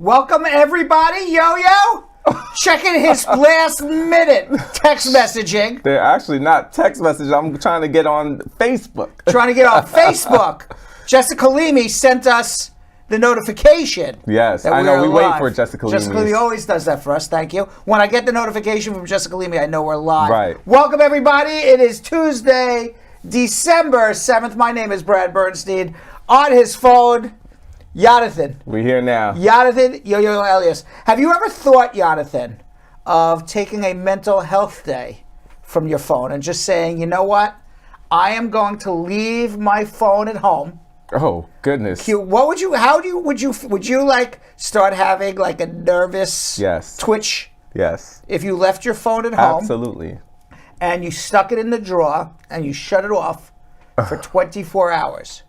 Welcome, everybody. Yo-Yo. Checking his last minute text messaging. They're actually not text messages. I'm trying to get on Facebook. Trying to get on Facebook. Jessica Leamy sent us the notification. Yes, I know. We wait for Jessica Leamy. Jessica Leamy always does that for us. Thank you. When I get the notification from Jessica Leamy, I know we're live. Right. Welcome, everybody. It is Tuesday, December 7th. My name is Brad Bernstein. On his phone, Jonathan. We're here now. Jonathan, Yo-Yo Elias. Have you ever thought, Jonathan, of taking a mental health day from your phone and just saying, you know what? I am going to leave my phone at home. Oh, goodness. What would you like start having like a nervous twitch? Yes. If you left your phone at home. Absolutely. And you stuck it in the drawer and you shut it off for 24 hours.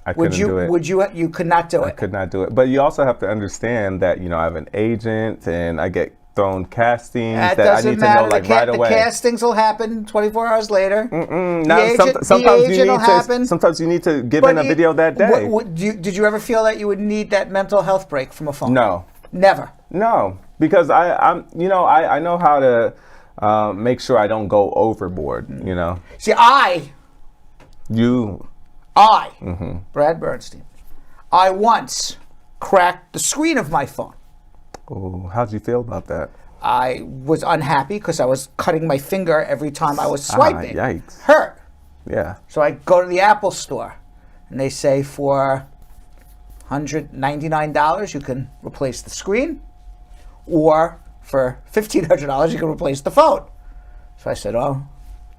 I couldn't do it. You could not do it. I could not do it. But you also have to understand that, I have an agent and I get thrown castings that I need to know right away. The castings will happen 24 hours later. Sometimes you need to give in a video that day. Did you ever feel that you would need that mental health break from a phone? No. Never? No, because I know how to make sure I don't go overboard, See, Brad Bernstein, I once cracked the screen of my phone. Oh, how'd you feel about that? I was unhappy because I was cutting my finger every time I was swiping. Yikes. Hurt. Yeah. So I go to the Apple store and they say for $199 you can replace the screen, or for $1,500 you can replace the phone. So I said, I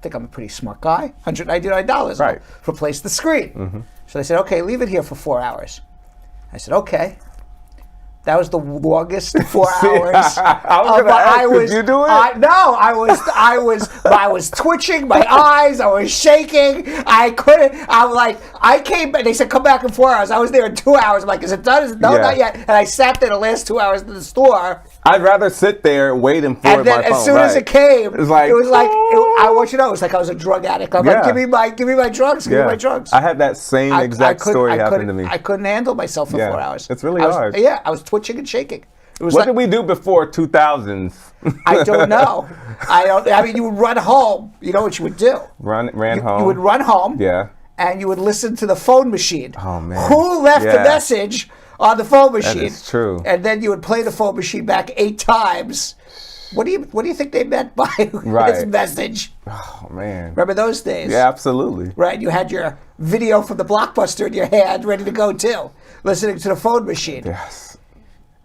think I'm a pretty smart guy. $199. Right. I'll replace the screen. Mm-hmm. So they said, okay, leave it here for 4 hours. I said, okay. That was the longest 4 hours. Did you do it? I was twitching, my eyes, I was shaking. I couldn't. I came back. They said, come back in 4 hours. I was there in 2 hours. I'm like, is it done? No, not yet. And I sat there the last 2 hours in the store. I'd rather sit there waiting for my phone. And then as soon as it came, it was like, I want you to know, it was like I was a drug addict. I'm like, give me my drugs, give me my drugs. I had that same exact story happen to me. I couldn't handle myself for 4 hours. It's really hard. I was twitching and shaking. What did we do before 2000s? I don't know. I mean, you would run home. You know what you would do? Ran home. You would run home. Yeah. And you would listen to the phone machine. Oh, man. Who left the message on the phone machine? That is true. And then you would play the phone machine back 8 times. What do you think they meant by this message? Oh, man. Remember those days? Yeah, absolutely. Right. You had your video from the Blockbuster in your hand ready to go, too, listening to the phone machine. Yes.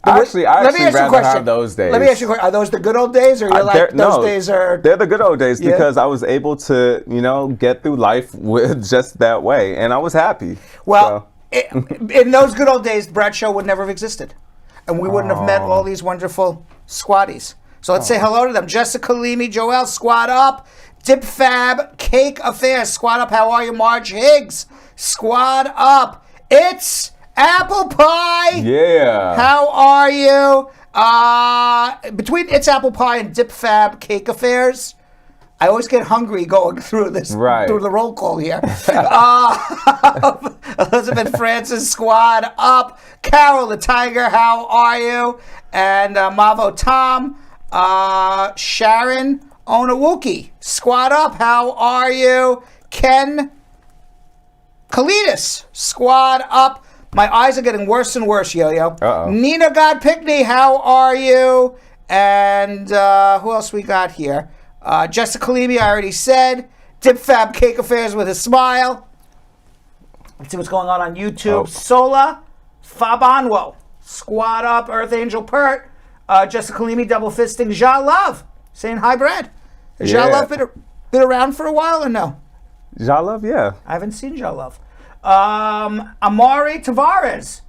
I actually rather have those days. Let me ask you a question. Are those the good old days, or those days are... They're the good old days because I was able to, get through life with just that way, and I was happy. Well, in those good old days, Brad Show would never have existed, and we wouldn't have met all these wonderful squatties. So let's say hello to them. Jessica Leamy, Joelle, squat up. Dip Fab, Cake Affair, squat up. How are you, Marge Higgs? Squat up. It's Apple Pie. Yeah. How are you? Between It's Apple Pie and Dip Fab Cake Affairs, I always get hungry going through this, through the roll call here. Elizabeth Francis, squad up. Carol the Tiger, how are you? And Mavo Tom, Sharon Onawuki, squad up, how are you? Ken Kalidas, squad up. My eyes are getting worse and worse, Yo-Yo. Uh-oh. Nina God Pickney, how are you? And who else we got here? Jessica Leamy, I already said. Dip Fab Cake Affairs with a smile. Let's see what's going on YouTube. Sola Fabanwo, squad up. Earth Angel Pert. Jessica Leamy double fisting. Ja Love saying hi, Brad. Has Ja Love been around for a while or no? Ja Love, yeah. I haven't seen Ja Love. Amari Tavares,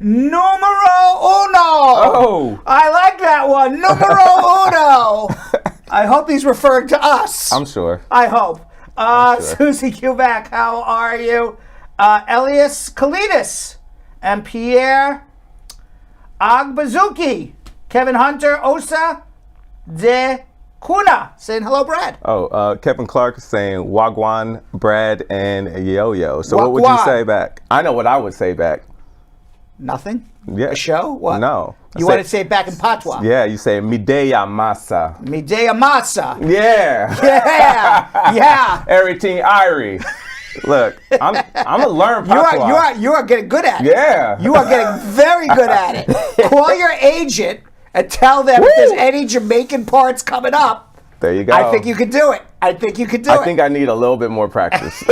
numero uno. Oh, I like that one. Numero uno. I hope he's referring to us. I'm sure. I hope. Susie Quebec, how are you? Elias Kalidas and Pierre Agbazuki, Kevin Hunter, Osa de Kuna saying hello, Brad. Oh, Kevin Clark saying Wagwan, Brad, and Yo-Yo. So what would you say back? I know what I would say back. Nothing? Yeah. A show? What? No. You want to say it back in patois? Yeah, you say midea masa. Midea masa. Yeah. Yeah. Yeah. Everything Irie. Look, I'm gonna learn patois. You are getting good at it. Yeah. You are getting very good at it. Call your agent and tell them if there's any Jamaican parts coming up. There you go. I think you could do it. I think I need a little bit more practice.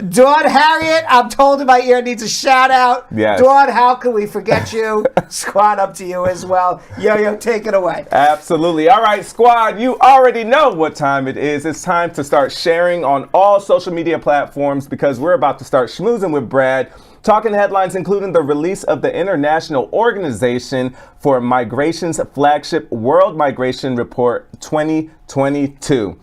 Dawn Harriet, I'm told my ear needs a shout out. Yes. Dawn, how can we forget you? Squad, up to you as well. Yo, take it away. Absolutely. All right, squad, you already know what time it is. It's time to start sharing on all social media platforms because we're about to start schmoozing with Brad. Talking headlines including the release of the International Organization for Migration's flagship World Migration Report 2022.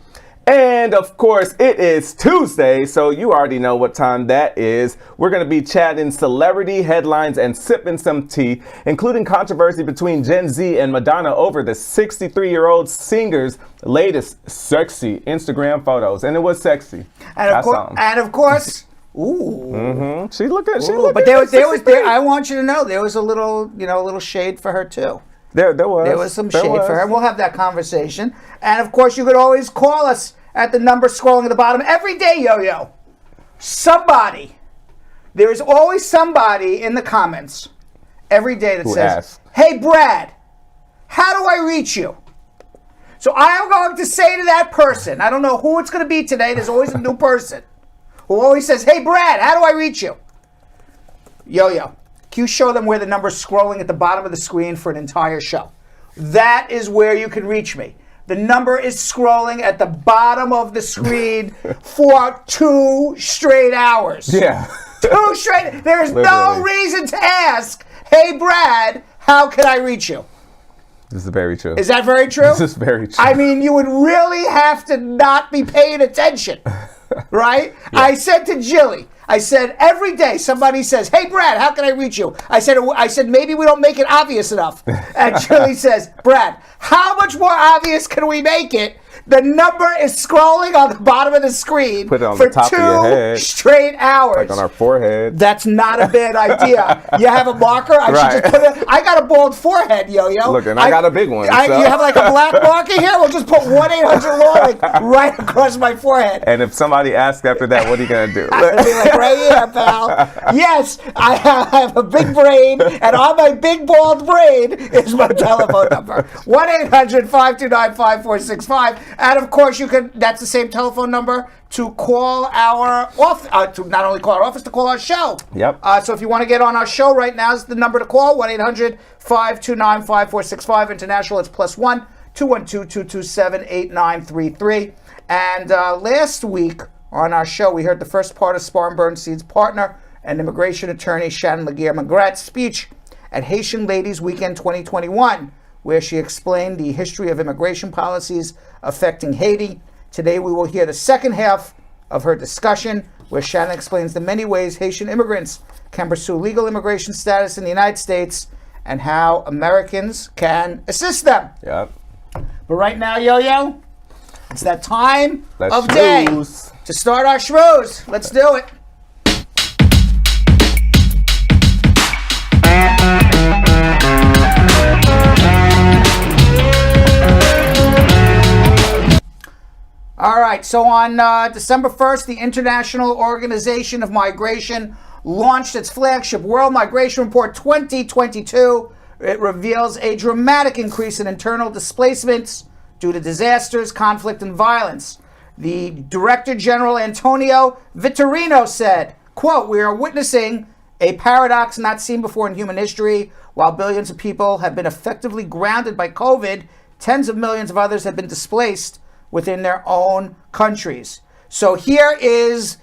And of course, it is Tuesday, so you already know what time that is. We're going to be chatting celebrity headlines and sipping some tea, including controversy between Gen Z and Madonna over the 63-year-old singer's latest sexy Instagram photos. And it was sexy. And of course, ooh. Mm-hmm. She looking. But there was I want you to know there was a little shade for her too. There was some shade for her. We'll have that conversation. And of course, you could always call us at the number scrolling at the bottom every day, Yo-Yo. There is always somebody in the comments every day that says, "Hey, Brad, how do I reach you?" So I am going to say to that person, I don't know who it's going to be today. There's always a new person who always says, "Hey, Brad, how do I reach you?" Yo-Yo, can you show them where the number is scrolling at the bottom of the screen for an entire show? That is where you can reach me. The number is scrolling at the bottom of the screen for 2 straight hours. Yeah. 2 straight. There is no reason to ask, "Hey, Brad, how can I reach you?" This is very true. Is that very true? This is very true. I mean, you would really have to not be paying attention, right? Yeah. I said to Jilly, every day somebody says, "Hey, Brad, how can I reach you?" I said, maybe we don't make it obvious enough. And Jilly says, "Brad, how much more obvious can we make it? The number is scrolling on the bottom of the screen Put it on for the top of your head. 2 straight hours. Like on our forehead. That's not a bad idea. You have a marker? I should just put it. I got a bald forehead, Yo-Yo. Look, and I got a big one. You have like a black marker here? We'll just put 1-800-LAW like right across my forehead. And if somebody asks after that, what are you going to do? I'm going to be like, right here, pal. Yes, I have a big brain, and on my big bald brain is my telephone number. 1-800-529-5465. And of course, that's the same telephone number to call our office, to not only call our office, to call our show. Yep. So if you want to get on our show right now, is the number to call, 1-800-529-5465. International, it's +1 212-227-8933. And last week on our show, we heard the first part of Spar and Bernstein's partner and immigration attorney Shannon LaGuerre-Maingrette's speech at Haitian Ladies Weekend 2021, where she explained the history of immigration policies affecting Haiti. Today we will hear the second half of her discussion, where Shannon explains the many ways Haitian immigrants can pursue legal immigration status in the United States and how Americans can assist them. Yep. But right now, Yo-Yo, it's that time of day to start our schmooze. Let's do it. All right, so on December 1st, the International Organization of Migration launched its flagship World Migration Report 2022. It reveals a dramatic increase in internal displacements due to disasters, conflict, and violence. The Director General Antonio Vitorino said, quote, "We are witnessing a paradox not seen before in human history. While billions of people have been effectively grounded by COVID, tens of millions of others have been displaced within their own countries." So here is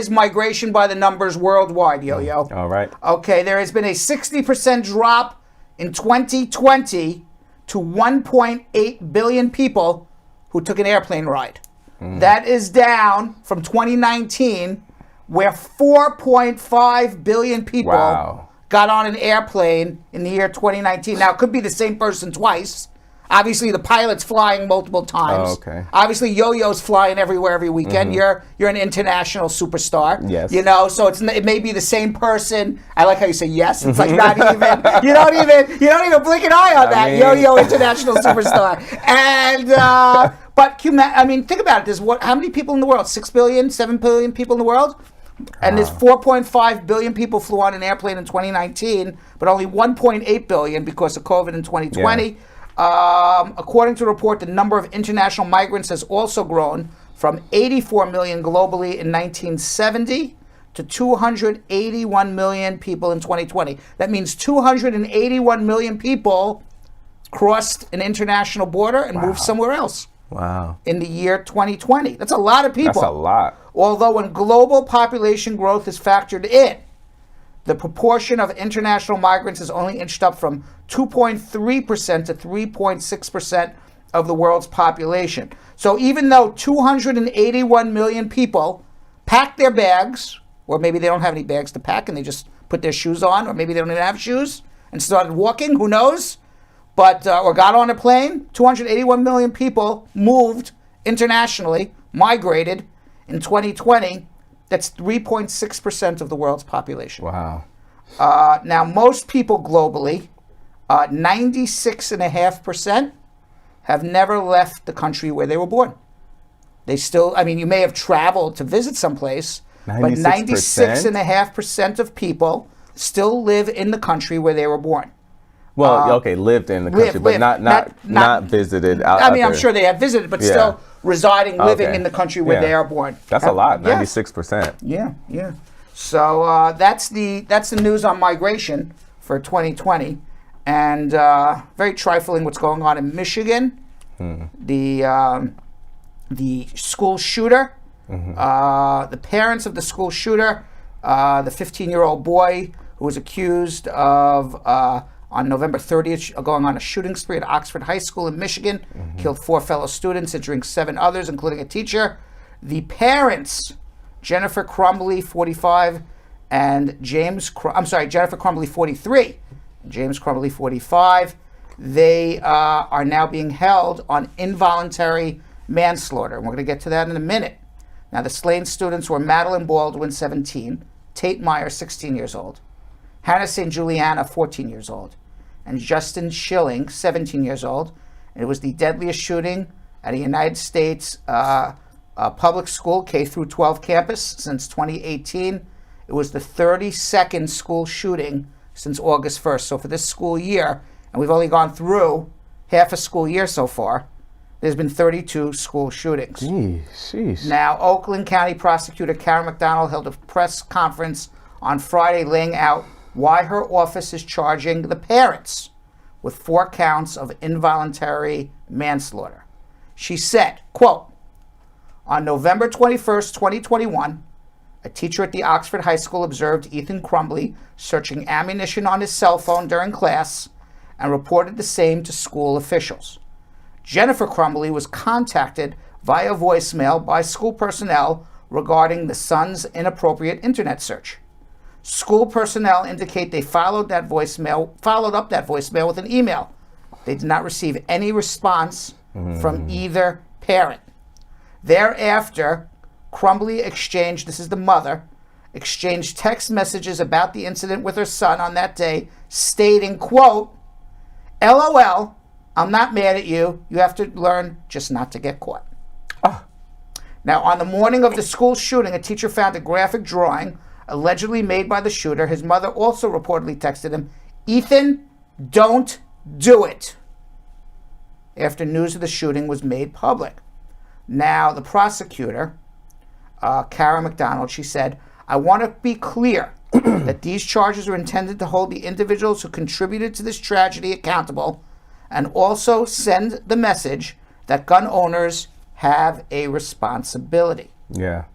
migration by the numbers worldwide, Yo-Yo. All right. Okay, there has been a 60% drop in 2020 to 1.8 billion people who took an airplane ride. That is down from 2019, where 4.5 billion people got on an airplane in the year 2019. Now, it could be the same person twice. Obviously, the pilot's flying multiple times. Oh, okay. Obviously, Yo-Yo's flying everywhere every weekend. You're an international superstar. Yes. You know, so it may be the same person. I like how you say yes. It's like not even. You don't even blink an eye on that. Yo-Yo international superstar. And but think about it. There's how many people in the world? 6 billion, 7 billion people in the world. And there's 4.5 billion people flew on an airplane in 2019, but only 1.8 billion because of COVID in 2020. Yeah. According to a report, the number of international migrants has also grown from 84 million globally in 1970 to 281 million people in 2020. That means 281 million people crossed an international border and moved somewhere else. Wow. In the year 2020. That's a lot of people. That's a lot. Although when global population growth is factored in, the proportion of international migrants has only inched up from 2.3% to 3.6% of the world's population. So even though 281 million people packed their bags, or maybe they don't have any bags to pack and they just put their shoes on, or maybe they don't even have shoes and started walking, who knows? But or got on a plane, 281 million people moved internationally, migrated in 2020. That's 3.6% of the world's population. Wow. Now, most people globally, 96.5%, have never left the country where they were born. They still, you may have traveled to visit someplace, 96%? But 96.5% of people still live in the country where they were born. Well, lived in the country, but not visited out there. I'm sure they have visited, but still residing, living in the country where they are born. That's a lot, 96%. Yeah. So that's the news on migration for 2020, and very trifling what's going on in Michigan. The school shooter, the parents of the school shooter, the 15-year-old boy who was accused of on November 30th, going on a shooting spree at Oxford High School in Michigan, killed 4 fellow students, injuring 7 others, including a teacher. The parents, Jennifer Crumbley, 45, and Jennifer Crumbley, 43, and James Crumbley, 45, they are now being held on involuntary manslaughter, and we're going to get to that in a minute. Now, the slain students were Madeline Baldwin, 17, Tate Meyer, 16 years old, Hannah St. Juliana, 14 years old, and Justin Schilling, 17 years old. And it was the deadliest shooting at a United States public school K-12 campus since 2018. It was the 32nd school shooting since August 1st. So for this school year, and we've only gone through half a school year so far, there's been 32 school shootings. Sheesh. Now, Oakland County Prosecutor Karen McDonald held a press conference on Friday laying out why her office is charging the parents with 4 counts of involuntary manslaughter. She said, quote, on November 21st, 2021, a teacher at the Oxford High School observed Ethan Crumbley searching ammunition on his cell phone during class and reported the same to school officials. Jennifer Crumbley was contacted via voicemail by school personnel regarding the son's inappropriate internet search. School personnel indicate they followed up that voicemail with an email. They did not receive any response from either parent. Thereafter, Crumbley exchanged text messages about the incident with her son on that day, stating, quote, LOL, I'm not mad at you. You have to learn just not to get caught. Now, on the morning of the school shooting, a teacher found a graphic drawing allegedly made by the shooter. His mother also reportedly texted him, Ethan, don't do it, after news of the shooting was made public. Now, the prosecutor, Karen McDonald, she said, I want to be clear that these charges are intended to hold the individuals who contributed to this tragedy accountable and also send the message that gun owners have a responsibility. Yeah.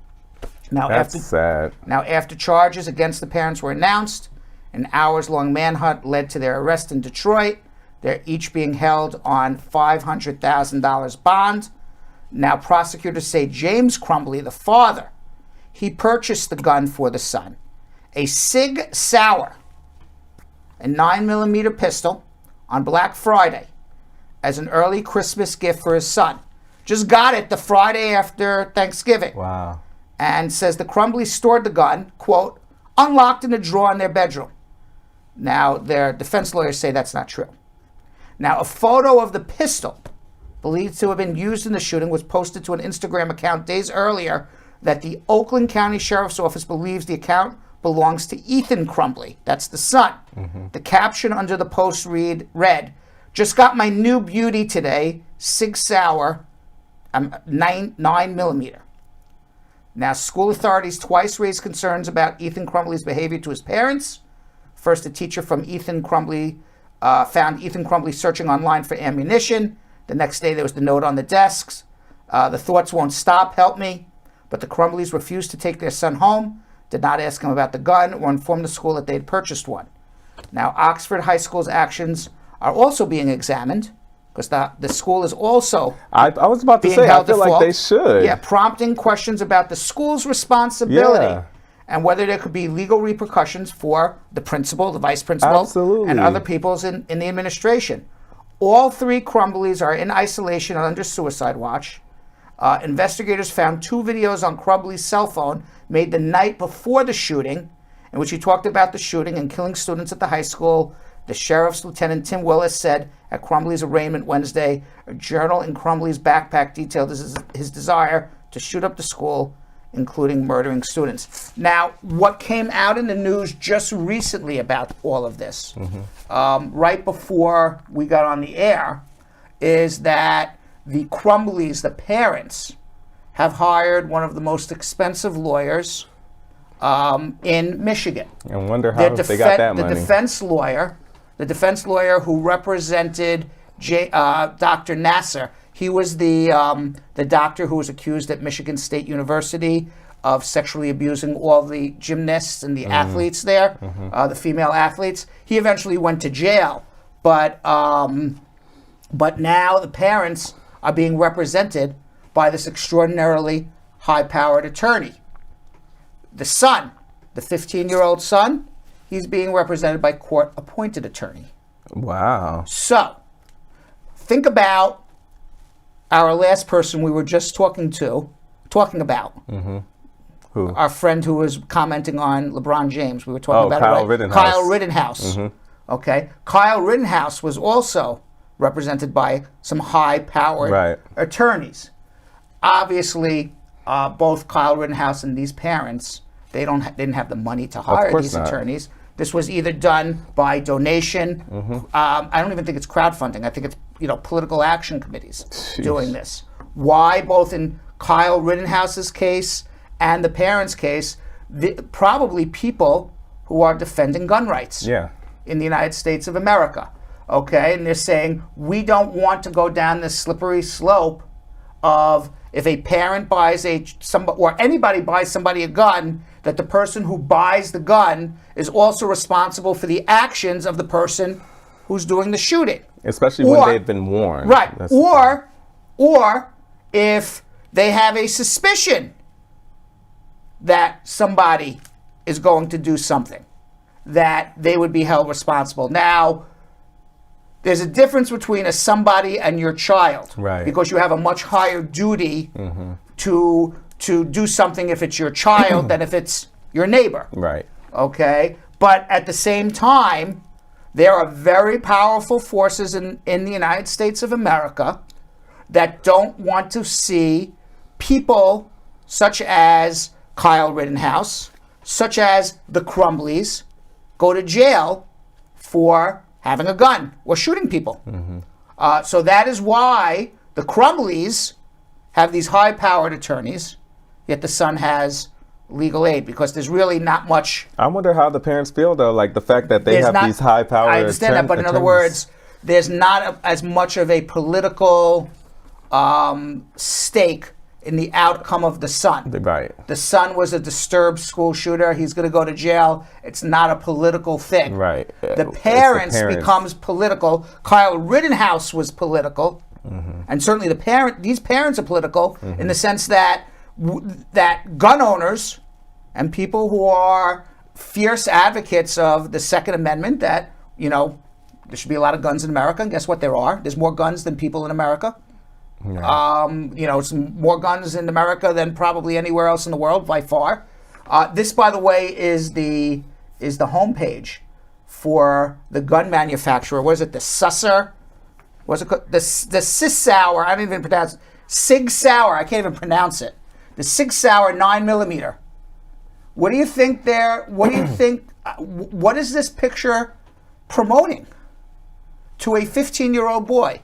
Now, That's sad. Now, after charges against the parents were announced, an hours-long manhunt led to their arrest in Detroit. They're each being held on $500,000 bond. Now, prosecutors say James Crumbley, the father, he purchased the gun for the son, a Sig Sauer, a 9mm pistol, on Black Friday, as an early Christmas gift for his son. Just got it the Friday after Thanksgiving. Wow. And says the Crumblies stored the gun, quote, unlocked in a drawer in their bedroom. Now, their defense lawyers say that's not true. Now, a photo of the pistol believed to have been used in the shooting was posted to an Instagram account days earlier that the Oakland County Sheriff's Office believes the account belongs to Ethan Crumbley. That's the son. The caption under the post read, just got my new beauty today, Sig Sauer, 9mm. Now, school authorities twice raised concerns about Ethan Crumbley's behavior to his parents. First, a teacher from Ethan Crumbley found Ethan Crumbley searching online for ammunition. The next day, there was the note on the desks. The thoughts won't stop, help me. But the Crumbleys refused to take their son home, did not ask him about the gun, or inform the school that they had purchased one. Now, Oxford High School's actions are also being examined, because the school is also I was about to say, I feel like they should. Yeah, prompting questions about the school's responsibility. Yeah. And whether there could be legal repercussions for the principal, the vice principal, Absolutely. and other peoples in the administration. All three Crumbleys are in isolation and under suicide watch. Investigators found 2 videos on Crumbley's cell phone made the night before the shooting, in which he talked about the shooting and killing students at the high school. The sheriff's Lieutenant Tim Willis said at Crumbley's arraignment Wednesday, a journal in Crumbley's backpack detailed his desire to shoot up the school, including murdering students. Now, what came out in the news just recently about all of this, right before we got on the air, is that the Crumbleys, the parents, have hired one of the most expensive lawyers in Michigan. I wonder how they got that money. The defense lawyer who represented Dr. Nasser. He was the doctor who was accused at Michigan State University of sexually abusing all the gymnasts and the athletes there, the female athletes. He eventually went to jail, but now the parents are being represented by this extraordinarily high-powered attorney. The son, the 15-year-old son, he's being represented by court-appointed attorney. Wow. So, think about our last person we were just talking about. Who? Our friend who was commenting on LeBron James. We were talking about Kyle it, right? Rittenhouse. Kyle Rittenhouse. Okay. Kyle Rittenhouse was also represented by some high-powered attorneys. Obviously, both Kyle Rittenhouse and these parents, they didn't have the money to hire these attorneys. This was either done by donation. I don't even think it's crowdfunding. I think it's political action committees doing this. Why? Both in Kyle Rittenhouse's case and the parents' case, probably people who are defending gun rights in the United States of America. Okay, and they're saying we don't want to go down this slippery slope of if a parent buys or anybody buys somebody a gun, that the person who buys the gun is also responsible for the actions of the person who's doing the shooting. Especially when they've been warned. Right. Or if they have a suspicion that somebody is going to do something, that they would be held responsible. Now, there's a difference between a somebody and your child. Right. Because you have a much higher duty to do something if it's your child than if it's your neighbor. Right. Okay? But at the same time, there are very powerful forces in the United States of America that don't want to see people such as Kyle Rittenhouse, such as the Crumbleys, go to jail for having a gun or shooting people. So that is why the Crumbleys have these high-powered attorneys, yet the son has legal aid, because there's really not much. I wonder how the parents feel, though, like the fact that they have these high-powered attorneys. I understand that, but in other words, there's not as much of a political stake in the outcome of the son. Right. The son was a disturbed school shooter. He's going to go to jail. It's not a political thing. Right. The parents becomes political. Kyle Rittenhouse was political, and certainly these parents are political in the sense that that gun owners and people who are fierce advocates of the Second Amendment, that There should be a lot of guns in America. And guess what? There are. There's more guns than people in America. Right. Some more guns in America than probably anywhere else in the world by far. This, by the way, is the homepage for the gun manufacturer. What is it? The Susser? What's it called? The Sig Sauer. I don't even pronounce it. Sig Sauer. I can't even pronounce it. The Sig Sauer 9mm. What do you think there? What do you think? What is this picture promoting to a 15-year-old boy?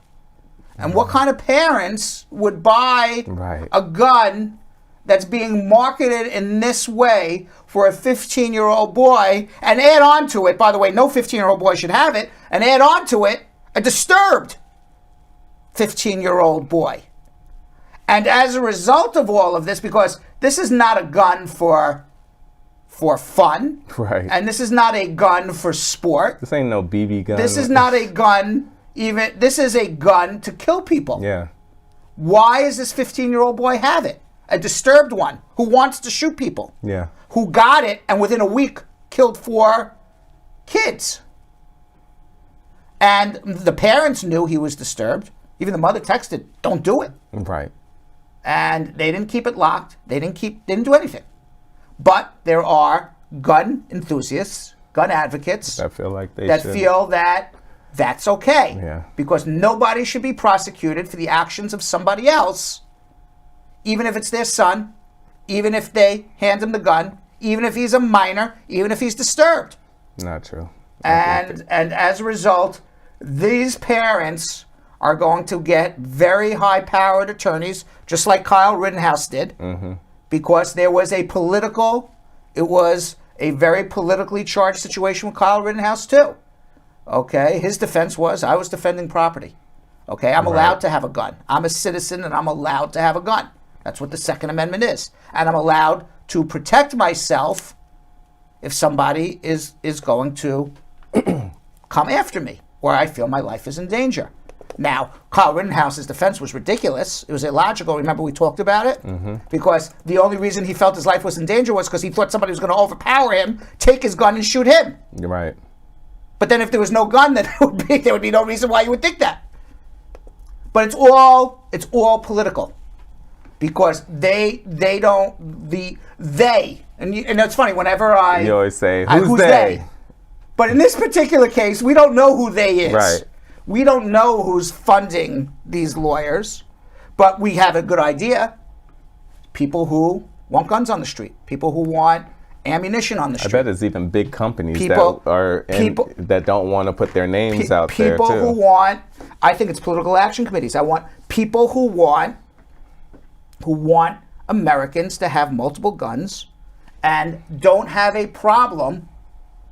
And what kind of parents would buy a gun that's being marketed in this way for a 15-year-old boy and add on to it, by the way, no 15-year-old boy should have it, and add on to it a disturbed 15-year-old boy. And as a result of all of this, because this is not a gun for fun, right? And this is not a gun for sport. This ain't no BB gun. This is not a gun. This is a gun to kill people. Yeah. Why does this 15-year-old boy have it? A disturbed one who wants to shoot people. Yeah. Who got it and within a week killed 4 kids. And the parents knew he was disturbed. Even the mother texted, "Don't do it." Right. And they didn't keep it locked. They didn't do anything. But there are gun enthusiasts, gun advocates I feel like they feel that that's okay. Yeah. Because nobody should be prosecuted for the actions of somebody else, even if it's their son, even if they hand him the gun, even if he's a minor, even if he's disturbed. Not true. And as a result, these parents are going to get very high-powered attorneys, just like Kyle Rittenhouse did, because there was it was a very politically charged situation with Kyle Rittenhouse too. Okay, his defense was, I was defending property. Okay, I'm allowed to have a gun. I'm a citizen and I'm allowed to have a gun. That's what the Second Amendment is. And I'm allowed to protect myself if somebody is going to come after me or I feel my life is in danger. Now, Kyle Rittenhouse's defense was ridiculous. It was illogical. Remember we talked about it? Because the only reason he felt his life was in danger was because he thought somebody was going to overpower him, take his gun and shoot him. You're right. But then if there was no gun, then there would be no reason why you would think that. But it's all political. Because and it's funny, whenever you always say, who's they? But in this particular case, we don't know who they is. Right. We don't know who's funding these lawyers, but we have a good idea. People who want guns on the street, people who want ammunition on the street. I bet it's even big companies that don't want to put their names out there too. People who want, I think it's political action committees. I want people who want Americans to have multiple guns and don't have a problem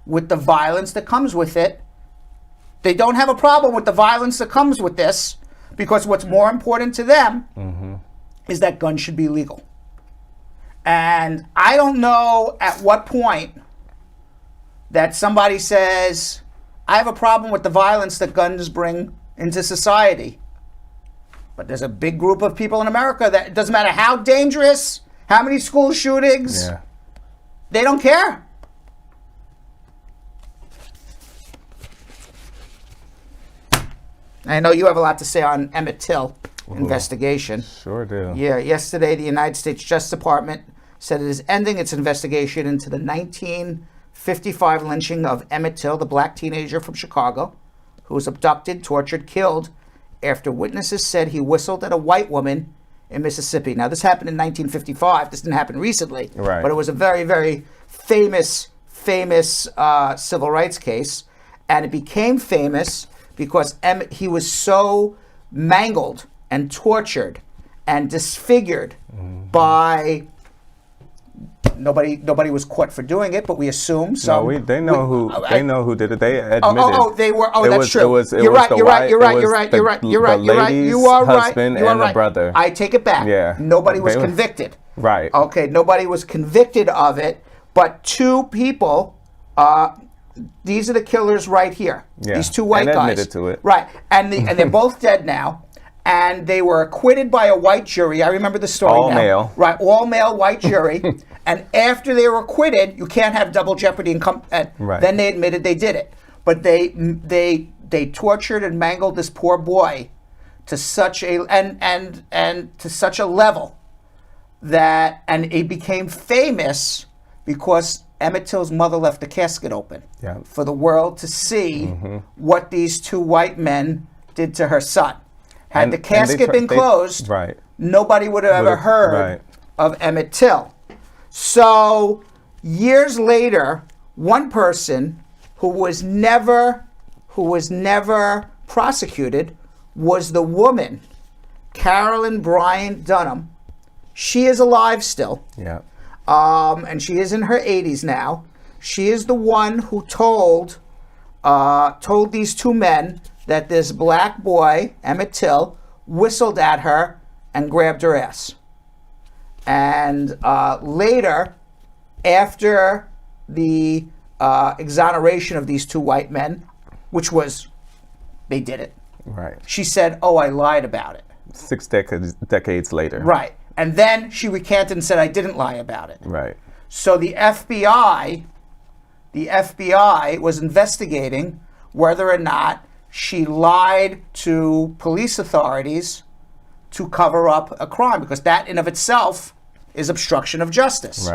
with the violence that comes with it. They don't have a problem with the violence that comes with this because what's more important to them is that guns should be legal. And I don't know at what point that somebody says, I have a problem with the violence that guns bring into society. But there's a big group of people in America that it doesn't matter how dangerous, how many school shootings, they don't care. I know you have a lot to say on Emmett Till investigation. Sure do. Yeah, yesterday the United States Justice Department said it is ending its investigation into the 1955 lynching of Emmett Till, the black teenager from Chicago, who was abducted, tortured, killed after witnesses said he whistled at a white woman in Mississippi. Now, this happened in 1955. This didn't happen recently, but it was a very, very famous civil rights case, and it became famous because he was so mangled and tortured and disfigured by nobody was caught for doing it, but we assume so. No, they know who did it. They admitted. That's true. You're right. The husband and the brother. I take it back. Yeah. Nobody was convicted. Right. Okay, nobody was convicted of it, but 2 people, these are the killers right here. Yeah. These 2 white guys. Admitted to it. Right. And they're both dead now. And they were acquitted by a white jury. I remember the story all now. Male. Right, all male white jury. And after they were acquitted, you can't have double jeopardy. Then they admitted they did it. But they they tortured and mangled this poor boy to such a and to such a level that, and he became famous because Emmett Till's mother left the casket open for the world to see what these two white men did to her son. Had the casket been closed, nobody would have ever heard of Emmett Till. So years later, one person who was never prosecuted was the woman, Carolyn Bryant Dunham. She is alive still. And she is in her 80s now. She is the one who told these two men that this black boy, Emmett Till, whistled at her and grabbed her ass. And later, after the exoneration of these two white men, which was, they did it. She said, "Oh, I lied about it." 6 decades later. And then she recanted and said, "I didn't lie about it." So the FBI was investigating whether or not she lied to police authorities to cover up a crime, because that in of itself is obstruction of justice.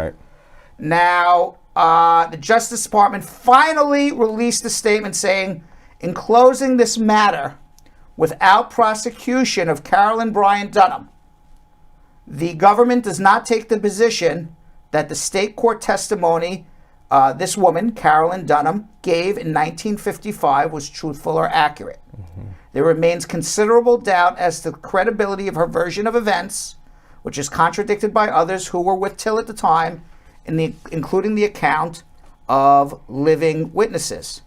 Now, the Justice Department finally released a statement saying, "In closing this matter, without prosecution of Carolyn Bryant Dunham, the government does not take the position that the state court testimony this woman, Carolyn Dunham, gave in 1955 was truthful or accurate. There remains considerable doubt as to the credibility of her version of events, which is contradicted by others who were with Till at the time, including the account of living witnesses."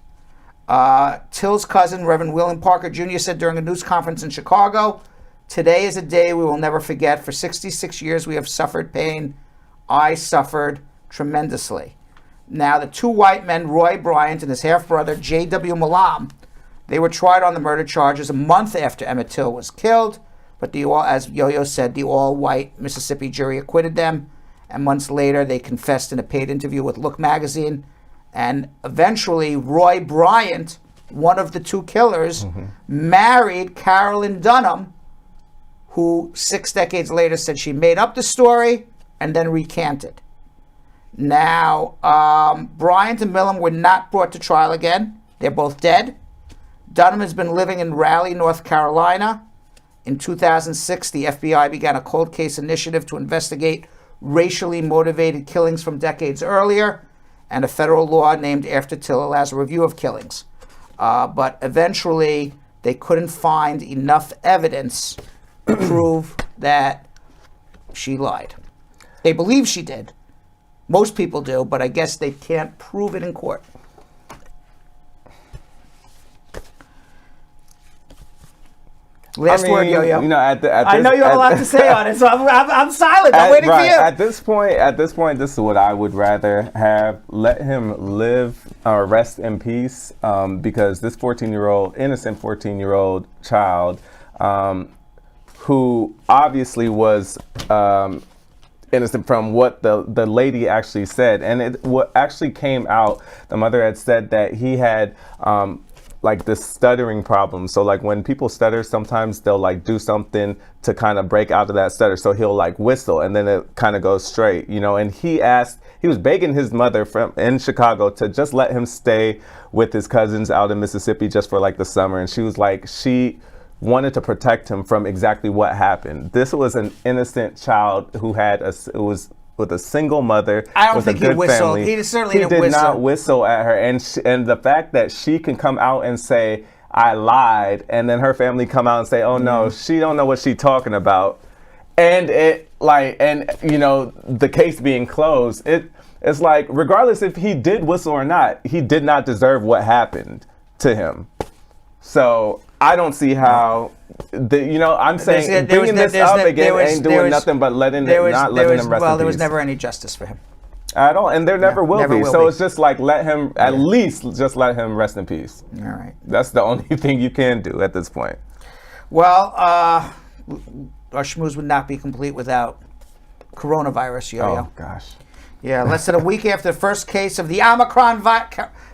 Till's cousin, Reverend William Parker Jr., said during a news conference in Chicago, "Today is a day we will never forget. For 66 years we have suffered pain. I suffered tremendously." Now, the two white men, Roy Bryant and his half-brother, J.W. Malam, they were tried on the murder charges a month after Emmett Till was killed, but as Yo-Yo said, the all-white Mississippi jury acquitted them, and months later they confessed in a paid interview with Look magazine. And eventually, Roy Bryant, one of the two killers, married Carolyn Dunham, who 6 decades later said she made up the story and then recanted. Now, Bryant and Millam were not brought to trial again. They're both dead. Dunham has been living in Raleigh, North Carolina. In 2006, the FBI began a cold case initiative to investigate racially motivated killings from decades earlier, and a federal law named after Till allows a review of killings. But eventually, they couldn't find enough evidence to prove that she lied. They believe she did. Most people do, but I guess they can't prove it in court. Last word, Yo-Yo. You know, I know you have a lot to say on it, so I'm silent. I'm waiting for you. At this point, this is what I would rather have. Let him live or rest in peace, because this 14-year-old, innocent 14-year-old child, who obviously was innocent from what the lady actually said, and what actually came out, the mother had said that he had like this stuttering problem. So like when people stutter, sometimes they'll like do something to kind of break out of that stutter. So he'll like whistle and then it kind of goes straight, you know. And he was begging his mother in Chicago to just let him stay with his cousins out in Mississippi just for like the summer. And she was like, she wanted to protect him from exactly what happened. This was an innocent child who was with a single mother. I don't think he whistled. Family. He certainly didn't whistle. He did not whistle at her, and the fact that she can come out and say, "I lied," and then her family come out and say, "Oh no, she don't know what she's talking about," and you know, the case being closed. It's like, regardless if he did whistle or not, he did not deserve what happened to him. So I don't see how. I'm saying bringing this up again ain't doing nothing but not letting him rest in peace. Well, there was never any justice for him at all, and there never will be. So it's just like, let him at least just let him rest in peace. All right, that's the only thing you can do at this point. Well, our schmooze would not be complete without coronavirus, Yo-Yo. Oh gosh. Yeah, less than a week after the first case of the Omicron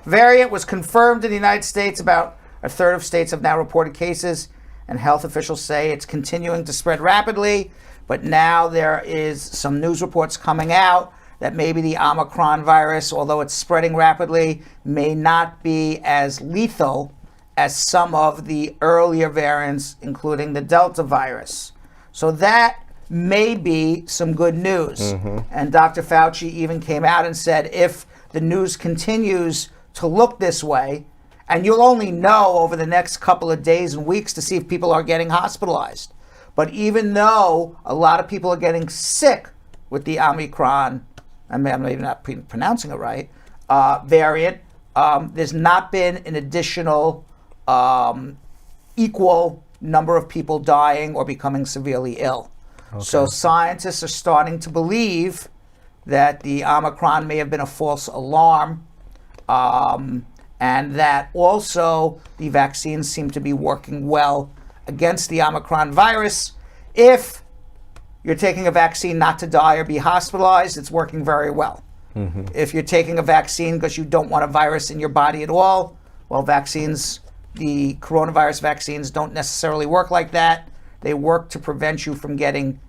variant was confirmed in the United States, about A third of states have now reported cases, and health officials say it's continuing to spread rapidly. But now there is some news reports coming out that maybe the Omicron virus, although it's spreading rapidly, may not be as lethal as some of the earlier variants, including the Delta virus. So that may be some good news. And Dr. Fauci even came out and said, if the news continues to look this way, and you'll only know over the next couple of days and weeks to see if people are getting hospitalized. But even though a lot of people are getting sick with the Omicron, I'm maybe not pronouncing it right, variant, there's not been an additional equal number of people dying or becoming severely ill. Okay. So scientists are starting to believe that the Omicron may have been a false alarm, and that also the vaccines seem to be working well against the Omicron virus. If you're taking a vaccine not to die or be hospitalized, it's working very well. If you're taking a vaccine because you don't want a virus in your body at all, well, vaccines, the coronavirus vaccines don't necessarily work like that. They work to prevent you from getting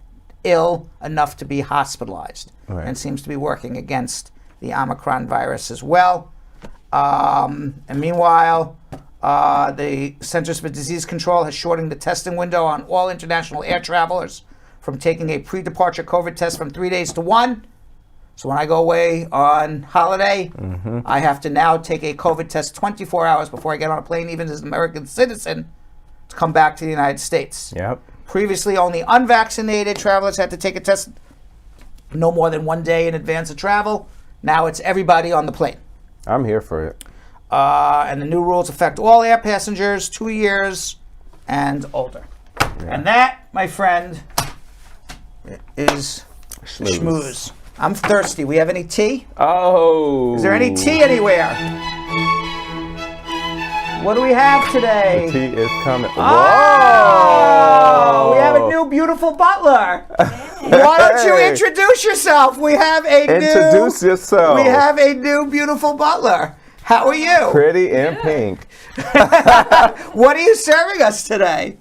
ill enough to be hospitalized. Right. And seems to be working against the Omicron virus as well. And meanwhile, the Centers for Disease Control has shortened the testing window on all international air travelers from taking a pre-departure COVID test from 3 days to 1. So when I go away on holiday, I have to now take a COVID test 24 hours before I get on a plane, even as an American citizen, to come back to the United States. Yep. Previously, only unvaccinated travelers had to take a test no more than 1 day in advance of travel. Now it's everybody on the plane. I'm here for it. And the new rules affect all air passengers 2 years and older. Yeah. And that, my friend, is Schmooze. I'm thirsty. We have any tea? Oh. Is there any tea anywhere? What do we have today? The tea is coming. Oh! Whoa! We have a new beautiful butler. Why don't you introduce yourself? We have Introduce yourself. We have a new beautiful butler. How are you? Pretty and pink. What are you serving us today?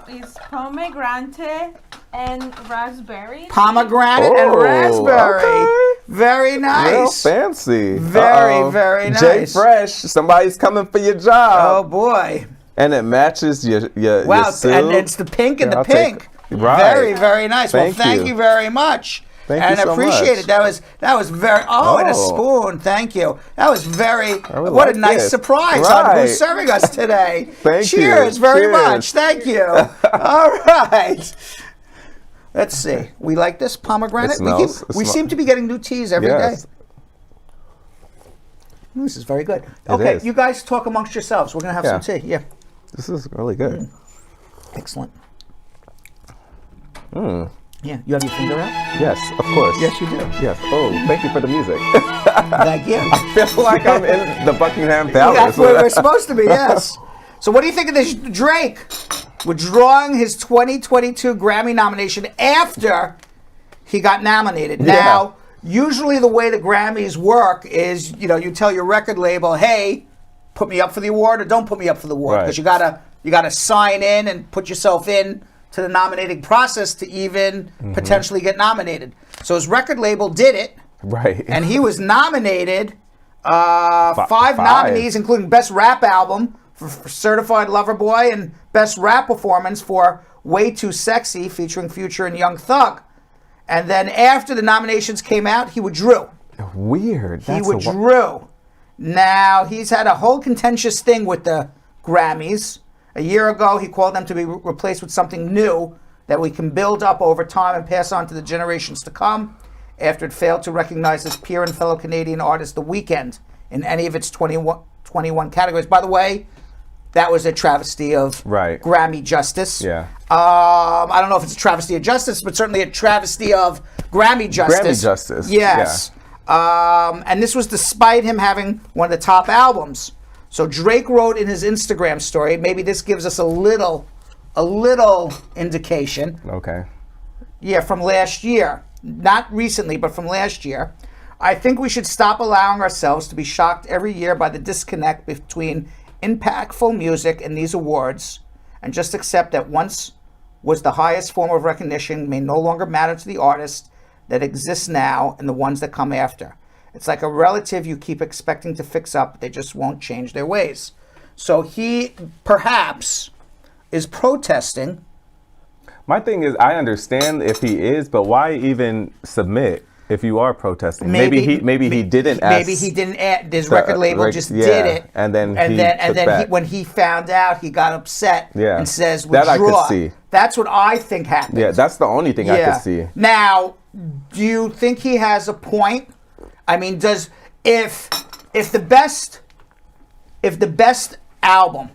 It's pomegranate and raspberry. Pomegranate and raspberry. Okay. Very nice. Real fancy. Very nice. J Fresh, somebody's coming for your job. Oh boy. And it matches your wow, suit. And it's the pink and the pink. Right. Very nice. Thank you very much. Thank and you so appreciate much. it. That was very. Oh, and a spoon. Thank you. That was very. What like a nice this. surprise on who's serving us today. Thank you. Cheers very much. Thank you. All right. Let's see. We like this pomegranate. We seem to be getting new teas every day. This is very good. Okay, you guys talk amongst yourselves. We're gonna have some tea. Yeah. This is really good. Excellent. Yeah, you have your finger out? Yes, of course. Yes, you do. Yes. Oh, thank you for the music. Thank you. I feel like I'm in the Buckingham Palace. That's where we're supposed to be, yes. So what do you think of this Drake withdrawing his 2022 Grammy nomination after he got nominated? Yeah. Now, usually the way the Grammys work is, you tell your record label, hey, put me up for the award or don't put me up for the award. Because you gotta sign in and put yourself in to the nominating process to even potentially get nominated. So his record label did it. Right. And he was nominated, five nominees, including Best Rap Album for Certified Lover Boy and Best Rap Performance for Way Too Sexy featuring Future and Young Thug. And then after the nominations came out, he withdrew. Weird. He withdrew. Now, he's had a whole contentious thing with the Grammys. A year ago, he called them to be replaced with something new that we can build up over time and pass on to the generations to come, after it failed to recognize his peer and fellow Canadian artist The Weekend in any of its 21 categories. By the way, that was a travesty of Grammy justice. Yeah. I don't know if it's a travesty of justice, but certainly a travesty of Grammy justice. Grammy justice. Yes. Yeah. And this was despite him having one of the top albums. So Drake wrote in his Instagram story, maybe this gives us a little indication. Okay. Yeah, from last year. Not recently, but from last year. I think we should stop allowing ourselves to be shocked every year by the disconnect between impactful music in these awards and just accept that once was the highest form of recognition may no longer matter to the artist that exists now and the ones that come after. It's like a relative you keep expecting to fix up, they just won't change their ways. So he perhaps is protesting. My thing is, I understand if he is, but why even submit if you are protesting? Maybe he didn't ask. Maybe he didn't ask. His record label just did it, and then when he found out, he got upset and says, "That withdraw." I could see. That's what I think happened. Yeah, that's the only thing I could see. Now, do you think he has a point? I mean, if the best album,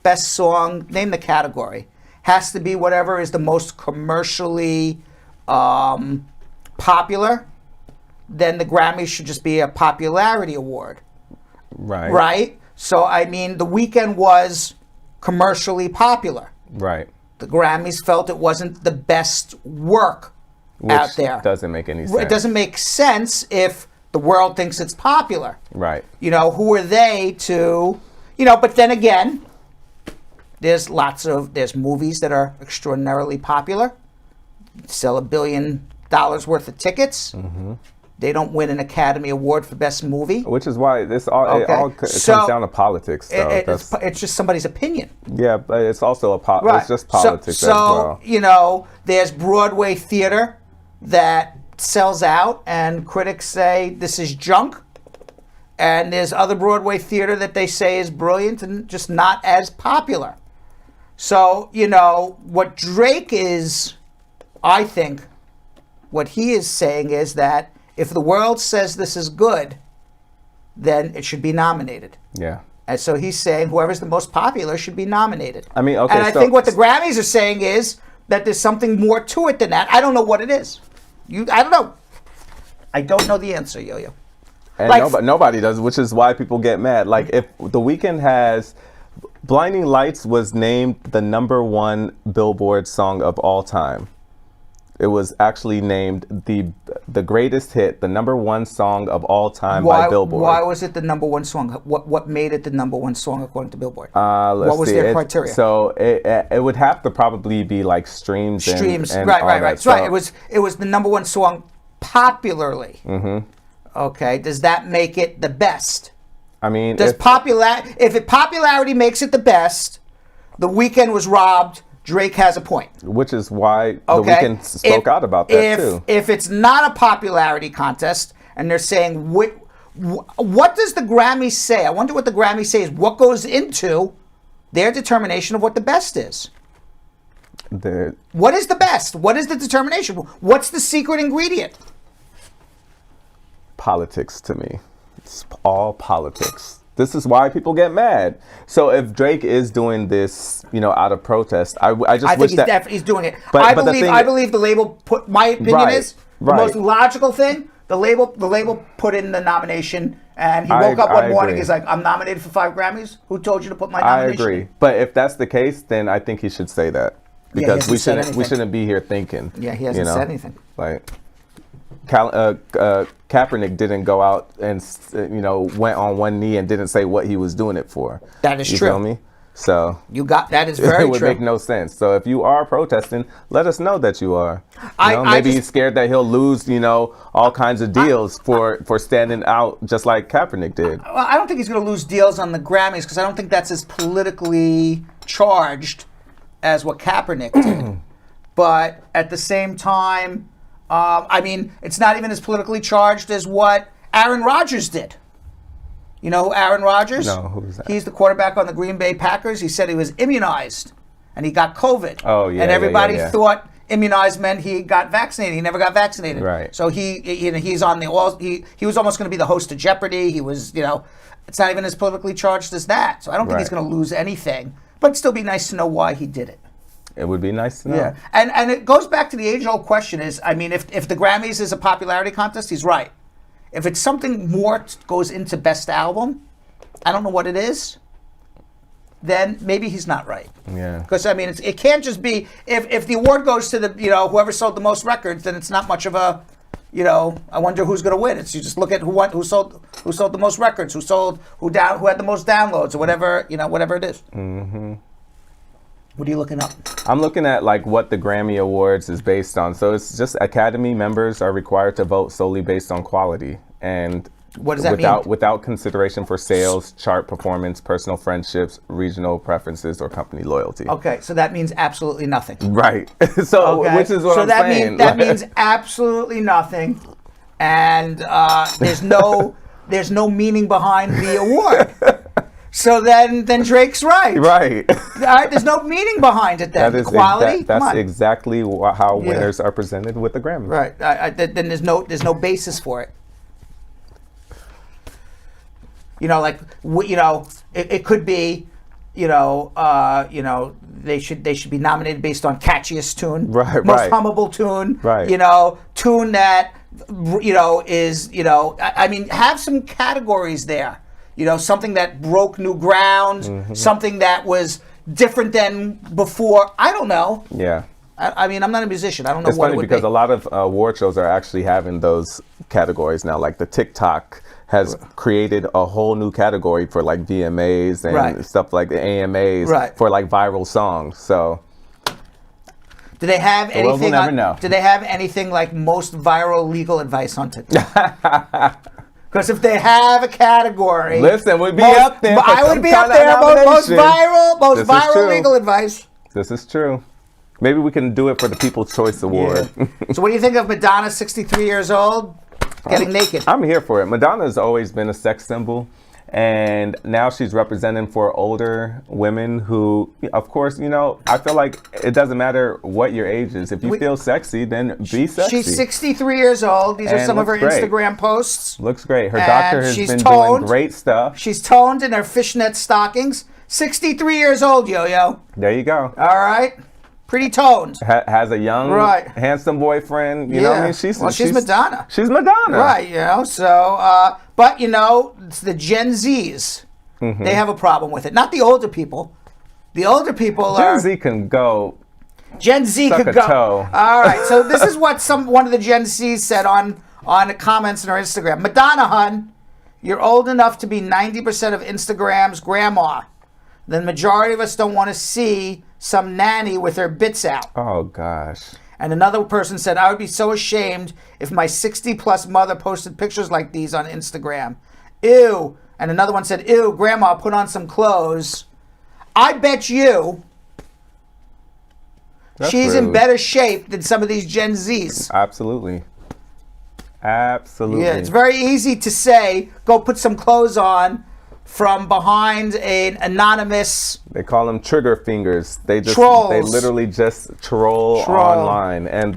best song, name the category, has to be whatever is the most commercially popular, then the Grammys should just be a popularity award. Right. Right? So, I mean, The Weeknd was commercially popular. Right. The Grammys felt it wasn't the best work out there. Which doesn't make any sense. It doesn't make sense if the world thinks it's popular. Right. You know, who are they to, but then again, there's movies that are extraordinarily popular, sell $1 billion worth of tickets. Mm-hmm. They don't win an Academy Award for Best Movie. Which is why it all comes down to politics. It's just somebody's opinion. Yeah, but it's also it's just politics as well. So, there's Broadway theater that sells out and critics say this is junk. And there's other Broadway theater that they say is brilliant and just not as popular. So, what Drake is, I think, what he is saying is that if the world says this is good, then it should be nominated. Yeah. And so he's saying whoever's the most popular should be nominated. I mean, okay. And I think what the Grammys are saying is that there's something more to it than that. I don't know what it is. I don't know. I don't know the answer, Yo-Yo. And nobody does, which is why people get mad. Like, if The Weeknd has... Blinding Lights was named the #1 Billboard song of all time. It was actually named the greatest hit, the #1 song of all time by Billboard. Why was it the #1 song? What made it the #1 song according to Billboard? What was their criteria? So it would have to probably be like streams. And right. All that stuff. Right. It was the #1 song popularly. Mm-hmm. Okay. Does that make it the best? I mean, if popularity makes it the best, The Weeknd was robbed. Drake has a point. Which is why The Weeknd spoke out about that too. If it's not a popularity contest, and they're saying what does the Grammy say? I wonder what the Grammy says. What goes into their determination of what the best is? What is the best? What is the determination? What's the secret ingredient? Politics to me. It's all politics. This is why people get mad. So if Drake is doing this, out of protest, I wish that he's doing it. But I believe the label put. My opinion is the most logical thing. The label put in the nomination, and he woke up one morning. He's like, "I'm nominated for 5 Grammys. Who told you to put my nomination?" I agree, but if that's the case, then I think he should say that because we shouldn't be here thinking. Yeah, he hasn't said anything. Like. Kaepernick didn't go out and went on one knee and didn't say what he was doing it for. That is true. You feel me? So that is very true. It would make no sense. So if you are protesting, let us know that you are. Maybe he's scared that he'll lose, all kinds of deals for standing out just like Kaepernick did. Well, I don't think he's going to lose deals on the Grammys because I don't think that's as politically charged as what Kaepernick did. But at the same time. It's not even as politically charged as what Aaron Rodgers did. You know who Aaron Rodgers? No, who's that? He's the quarterback on the Green Bay Packers. He said he was immunized, and he got COVID. Oh, yeah. And everybody thought immunized meant he got vaccinated. He never got vaccinated. Right. So he's on the he was almost going to be the host of Jeopardy. He was, it's not even as politically charged as that. So I don't think he's going to lose anything. But it'd still be nice to know why he did it. It would be nice to know. Yeah, and it goes back to the age-old question is, if the Grammys is a popularity contest, he's right. If it's something more goes into Best Album, I don't know what it is, then maybe he's not right. Yeah. Because, it can't just be, if the award goes to the, whoever sold the most records, then it's not much of a, I wonder who's going to win. It's you just look at who sold the most records, who had the most downloads, or whatever it is. Mm-hmm. What are you looking up? I'm looking at like what the Grammy Awards is based on. So it's just Academy members are required to vote solely based on quality, and what does that mean? Without consideration for sales, chart performance, personal friendships, regional preferences, or company loyalty. Okay, so that means absolutely nothing. Right. So which is what I'm saying. That means absolutely nothing, and there's no meaning behind the award. So then Drake's right. Right. All right. There's no meaning behind it then. Quality. That's exactly how winners are presented with the Grammy. Right. Then there's no basis for it. It could be, they should be nominated based on catchiest tune, most hummable tune, tune that, have some categories there. Something that broke new ground, something that was different than before. I don't know. Yeah. I'm not a musician. I don't know it's what it funny would because be. a lot of award shows are actually having those categories now. Like the TikTok has created a whole new category for like VMAs and stuff like the AMAs for like viral songs. So do they have anything? We'll never know. Do they have anything like most viral legal advice on TikTok? Because if they have a category, listen, we'd be up there. I would be up there. Most viral legal advice. This is true. Maybe we can do it for the People's Choice Award. Yeah. So what do you think of Madonna, 63 years old, getting naked? I'm here for it. Madonna has always been a sex symbol. And now she's representing for older women who, of course, I feel like it doesn't matter what your age is. If you feel sexy, then be sexy. She's 63 years old. These are some of her Instagram posts. Looks great. Her doctor has been doing great stuff. She's toned in her fishnet stockings. 63 years old, Yo-Yo. There you go. All right. Pretty toned. Has a young, handsome boyfriend. You know what I mean? She's Madonna. She's Madonna. Right, so, but, it's the Gen Zs. Mm-hmm. They have a problem with it. Not the older people. The older people Gen Z can go. Gen Z could go. Toe. All right, so this is what one of the Gen Zs said on the comments on her Instagram. Madonna, hun, you're old enough to be 90% of Instagram's grandma. The majority of us don't want to see some nanny with her bits out. Oh, gosh. And another person said, I would be so ashamed if my 60-plus mother posted pictures like these on Instagram. Ew. And another one said, ew, Grandma, put on some clothes. I bet you she's in better shape than some of these Gen Zs. Absolutely. Absolutely. Yeah, it's very easy to say, go put some clothes on from behind an anonymous. They call them trigger fingers. They trolls. Literally just troll online, and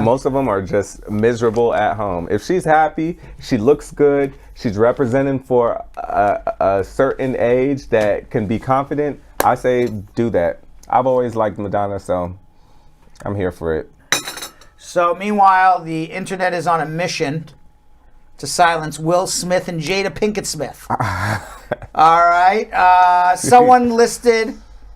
most of them are just miserable at home. If she's happy, she looks good, she's representing for a certain age that can be confident, I say do that. I've always liked Madonna, so I'm here for it. So meanwhile, the internet is on a mission to silence Will Smith and Jada Pinkett Smith. All right. Someone listed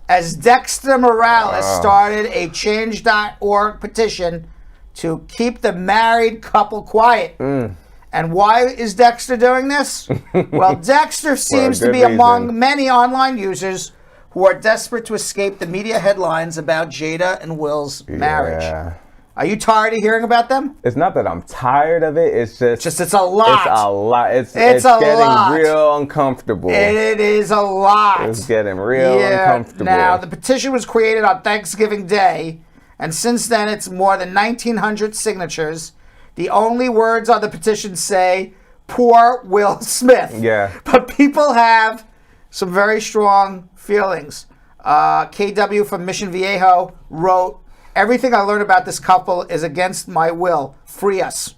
as Dexter Morales started a Change.org petition to keep the married couple quiet. And why is Dexter doing this? Well, Dexter seems to be among many online users who are desperate to escape the media headlines about Jada and Will's marriage. Are you tired of hearing about them? It's not that I'm tired of it. It's just it's a lot. It's a lot. It's getting real uncomfortable. It is a lot. It's getting real uncomfortable. Now, the petition was created on Thanksgiving Day, and since then it's more than 1,900 signatures. The only words on the petition say, poor Will Smith. Yeah. But people have some very strong feelings. KW from Mission Viejo wrote, everything I learned about this couple is against my will. Free us.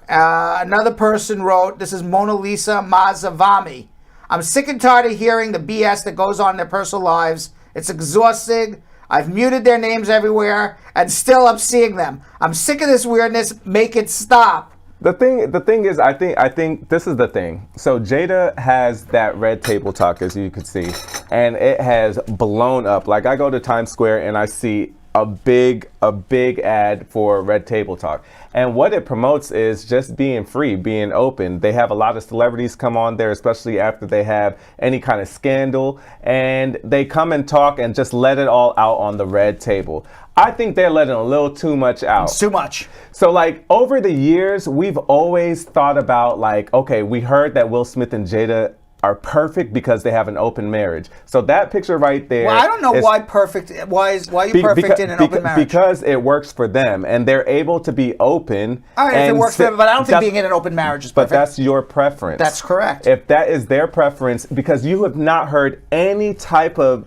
Another person wrote, this is Mona Lisa Mazavami. I'm sick and tired of hearing the BS that goes on in their personal lives. It's exhausting. I've muted their names everywhere, and still I'm seeing them. I'm sick of this weirdness. Make it stop. The thing is, I think this is the thing. So Jada has that red table talk, as you can see, and it has blown up. Like I go to Times Square and I see a big ad for Red Table Talk. And what it promotes is just being free, being open. They have a lot of celebrities come on there, especially after they have any kind of scandal, and they come and talk and just let it all out on the red table. I think they're letting a little too much out. It's too much. So like over the years, we've always thought about like, okay, we heard that Will Smith and Jada are perfect because they have an open marriage. So that picture right there. Well, I don't know why perfect. Why are you perfect in an open marriage? Because it works for them, and they're able to be open. All right, if it works for them, but I don't think being in an open marriage is perfect. But that's your preference. That's correct. If that is their preference, because you have not heard any type of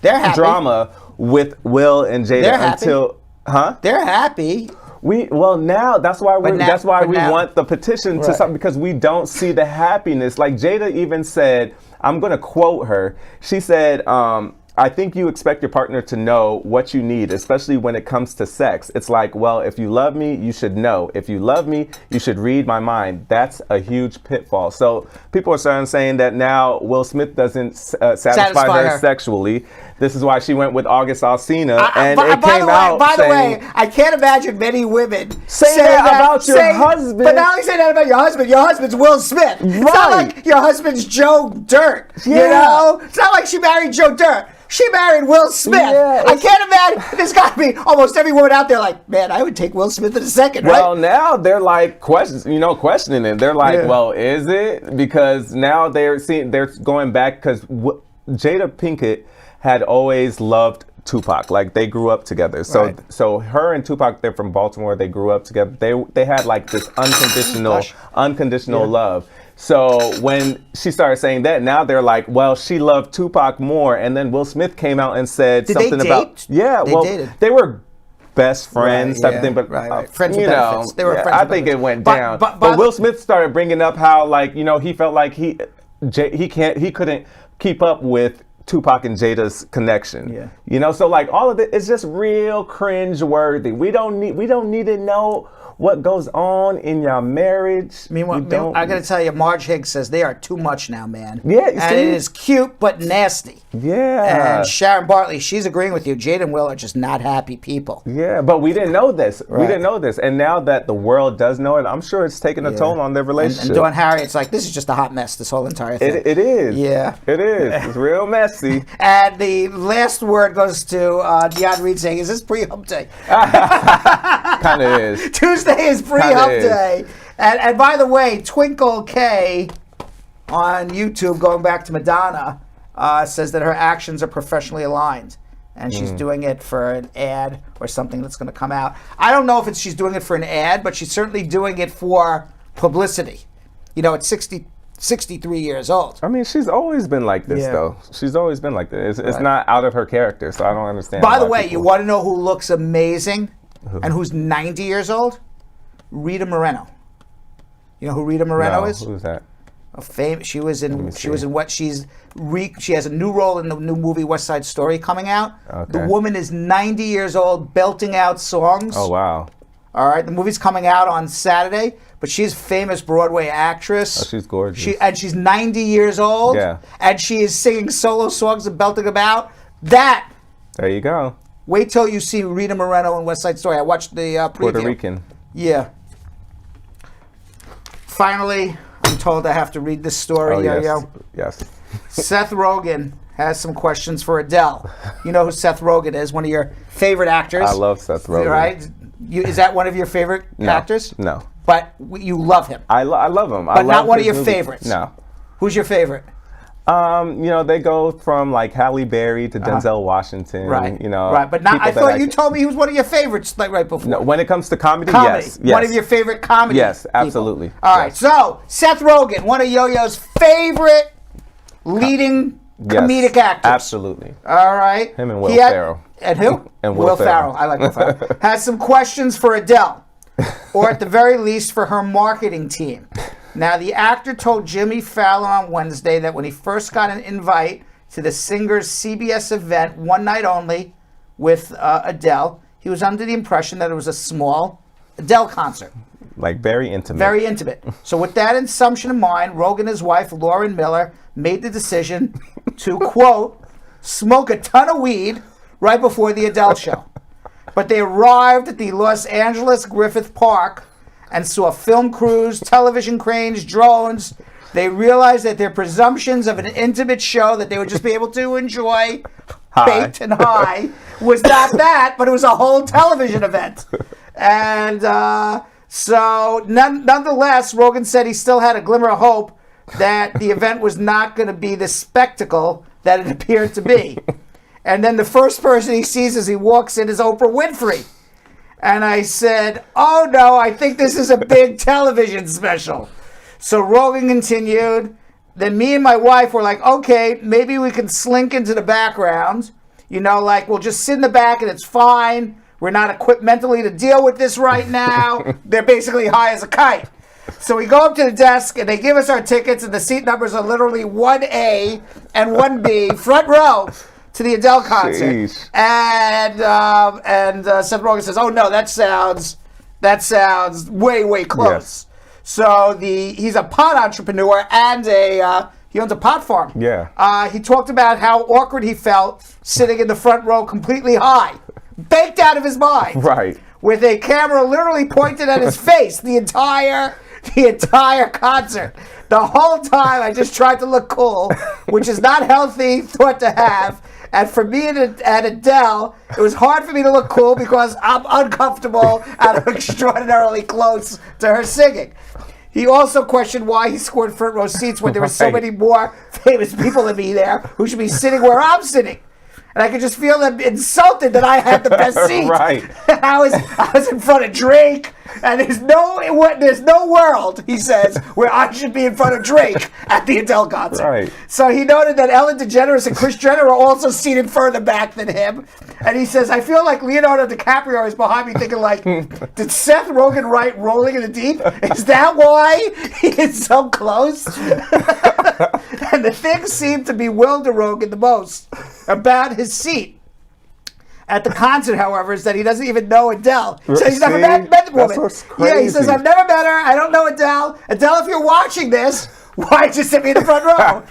drama with Will and Jada until, They're happy. Now that's why we want the petition to something, because we don't see the happiness. Like Jada even said, I'm going to quote her. She said, I think you expect your partner to know what you need, especially when it comes to sex. It's like, well, if you love me, you should know. If you love me, you should read my mind. That's a huge pitfall. So people are starting saying that now Will Smith doesn't satisfy her sexually. This is why she went with August Alsina, and it came out. By the way, I can't imagine many women say that about your husband. But not only say that about your husband. Your husband's Will Smith. Right. It's not like your husband's Joe Dirt. Yeah. You know, it's not like she married Joe Dirt. She married Will Smith. Yeah, I can't imagine. There's got to be almost every woman out there like, man, I would take Will Smith in a second, right? Well, now they're like questioning it. They're like, well, is it? Because now they're going back, because Jada Pinkett had always loved Tupac. Like, they grew up together. So so her and Tupac, they're from Baltimore. They grew up together. They had like this unconditional love. So when she started saying that, now they're like, well, she loved Tupac more. And then Will Smith came out and said something about, they were best friends type of thing. But friends with benefits. They were friends. I think it went down. But Will Smith started bringing up how, like, you know, he felt like he couldn't keep up with Tupac and Jada's connection. Yeah. You know, so like all of it is just real cringe worthy. We don't need to know what goes on in your marriage. Meanwhile, I gotta tell you, Marge Higgs says they are too much now, man. Yeah, you see? And it is cute but nasty. Yeah. And Sharon Bartley, she's agreeing with you. Jada and Will are just not happy people. Yeah, but we didn't know this. Right. We didn't know this. And now that the world does know it, I'm sure it's taking a toll on their relationship. And Dawn Harry, it's like, this is just a hot mess, this whole entire thing. It is. Yeah. It is. It's real messy. And the last word goes to Dionne Reed saying, is this pre-hump day? Kind of is. Tuesday is pre-hump day. And by the way, Twinkle K on YouTube, going back to Madonna, says that her actions are professionally aligned. And she's doing it for an ad or something that's going to come out. I don't know if she's doing it for an ad, but she's certainly doing it for publicity. You know, at 63 years old. I mean, she's always been like this, though. She's always been like this. It's not out of her character, so I don't understand. By the way, you want to know who looks amazing and who's 90 years old? Rita Moreno. You know who Rita Moreno is? Who's that? She was in she has a new role in the new movie West Side Story coming out. Okay. The woman is 90 years old, belting out songs. Oh, wow. All right, the movie's coming out on Saturday, but she's a famous Broadway actress. Oh, she's gorgeous. She's 90 years old. Yeah. And she is singing solo songs and belting them out. That. There you go. Wait till you see Rita Moreno in West Side Story. I watched the preview. Puerto Rican. Yeah. Finally, I'm told I have to read this story, Yes. Seth Rogen has some questions for Adele. You know who Seth Rogen is, one of your favorite actors. I love Seth Rogen. Right? Is that one of your favorite actors? No. But you love him. I love him. But not one of your favorites. No. Who's your favorite? You know, they go from like Halle Berry to Denzel Washington. Right. You know. Right. But not, I thought you told me he was one of your favorites like right before. No, when it comes to comedy, yes. One of your favorite comedy Yes, people. absolutely. All right. So, Seth Rogen, one of Yo-Yo's favorite leading comedic actors. Absolutely. All right. Him and Will Ferrell. And who? And Will Ferrell. I like Will Ferrell. Has some questions for Adele, or at the very least for her marketing team. Now, the actor told Jimmy Fallon on Wednesday that when he first got an invite to the singer's CBS event, one night only, with Adele, he was under the impression that it was a small Adele concert. Like very intimate. Very intimate. So with that assumption in mind, Rogen and his wife, Lauren Miller, made the decision to, quote, smoke a ton of weed right before the Adele show. but they arrived at the Los Angeles Griffith Park and saw film crews, television cranes, drones. They realized that their presumptions of an intimate show that they would just be able to enjoy baked and high was not that, but it was a whole television event. And so nonetheless, Rogen said he still had a glimmer of hope that the event was not going to be the spectacle that it appeared to be. And then the first person he sees as he walks in is Oprah Winfrey. And I said, oh no, I think this is a big television special. So Rogen continued. Then me and my wife were like, okay, maybe we can slink into the background. You know, like we'll just sit in the back and it's fine. We're not equipped mentally to deal with this right now. They're basically high as a kite. So we go up to the desk and they give us our tickets and the seat numbers are literally 1A and 1B, front row to the Adele concert. Jeez. And Seth Rogen says, oh no, that sounds way close. Yes. So he's a pot entrepreneur and he owns a pot farm. Yeah. He talked about how awkward he felt sitting in the front row completely high, baked out of his mind. Right. With a camera literally pointed at his face the entire concert. The whole time I just tried to look cool, which is not healthy thought to have. And for me and Adele, it was hard for me to look cool because I'm uncomfortable and I'm extraordinarily close to her singing. He also questioned why he scored front row seats when there were so many more famous people than me there who should be sitting where I'm sitting. And I could just feel them insulted that I had the best seat. Right. I was in front of Drake, and there's no world, he says, where I should be in front of Drake at the Adele concert. Right. So he noted that Ellen DeGeneres and Kris Jenner are also seated further back than him. And he says, I feel like Leonardo DiCaprio is behind me thinking like, did Seth Rogen write Rolling in the Deep? Is that why he is so close? And the thing seemed to bewilder Rogen the most about his seat at the concert, however, is that he doesn't even know Adele. So he's never met the woman. That's what's crazy. Yeah, he says, I've never met her. I don't know Adele. Adele, if you're watching this, why'd you sit me in the front row?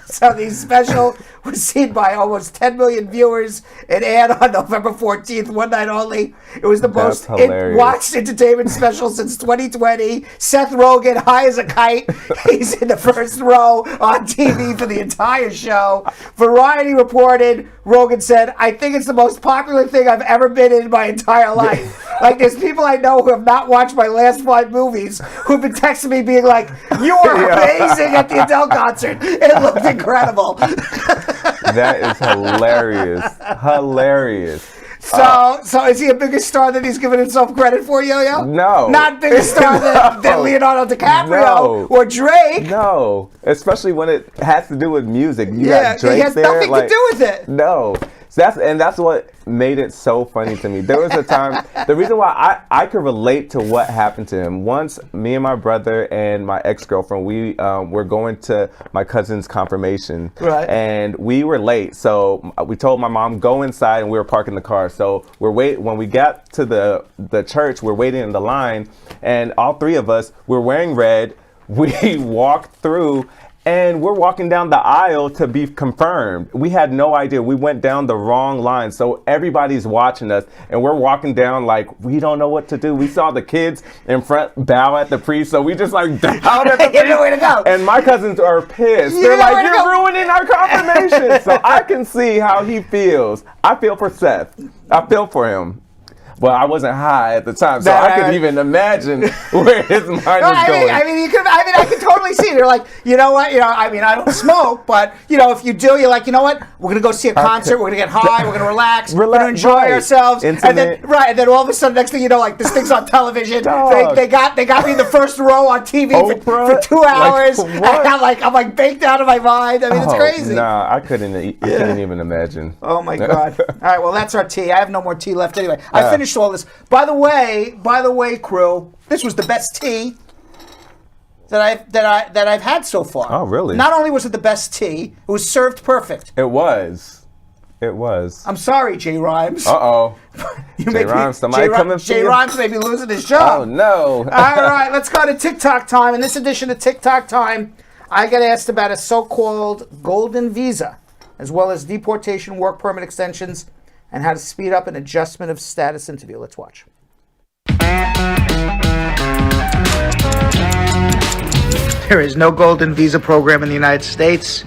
So the special was seen by almost 10 million viewers. It aired on November 14th, one night only. It was the most watched entertainment special since 2020. Seth Rogen, high as a kite. He's in the first row on TV for the entire show. Variety reported, Rogen said, I think it's the most popular thing I've ever been in my entire life. Like, there's people I know who have not watched my last 5 movies who've been texting me being like, you are amazing at the Adele concert. It looked incredible. That is hilarious. Hilarious. So is he a bigger star than he's giving himself credit for, Yo-Yo? No. Not bigger star than Leonardo DiCaprio or Drake? No. Especially when it has to do with music. You got Drake he has nothing to do with it. No. So that's what made it so funny to me. There was a time, the reason why I could relate to what happened to him. Once, me and my brother and my ex-girlfriend, we were going to my cousin's confirmation. Right. And we were late. So we told my mom, go inside, and we were parking the car. So when we got to the church, we're waiting in the line, and all 3 of us were wearing red. We walked through, and we're walking down the aisle to be confirmed. We had no idea. We went down the wrong line. So everybody's watching us, and we're walking down like, we don't know what to do. We saw the kids in front bow at the priest, so we just like bowed at the priest. You know where to go. And my cousins are pissed. They're like, you're ruining our confirmation. So I can see how he feels. I feel for Seth. I feel for him. Well, I wasn't high at the time, so I could even imagine where his mind was going. I could totally see it. You're like, you know what? I don't smoke, but if you do, you're like, you know what? We're gonna go see a concert. We're gonna get high. We're gonna relax. We're gonna enjoy ourselves. Intimate. And then all of a sudden, next thing you know, like this thing's on television. They got me in the first row on TV for 2 hours. And I'm like baked out of my mind. I mean, it's crazy. Nah, I couldn't even imagine. Oh my God! All right, well that's our tea. I have no more tea left anyway. I finished all this. By the way, crew, this was the best tea that I've had so far. Oh, really? Not only was it the best tea, it was served perfect. It was. I'm sorry, Jay Rhymes. Uh-oh. Jay Rhymes, somebody coming for you. Jay Rhymes may be losing his job. Oh, no. All right, let's go to TikTok time. In this edition of TikTok time, I get asked about a so-called golden visa, as well as deportation, work permit extensions, and how to speed up an adjustment of status interview. Let's watch. There is no golden visa program in the United States.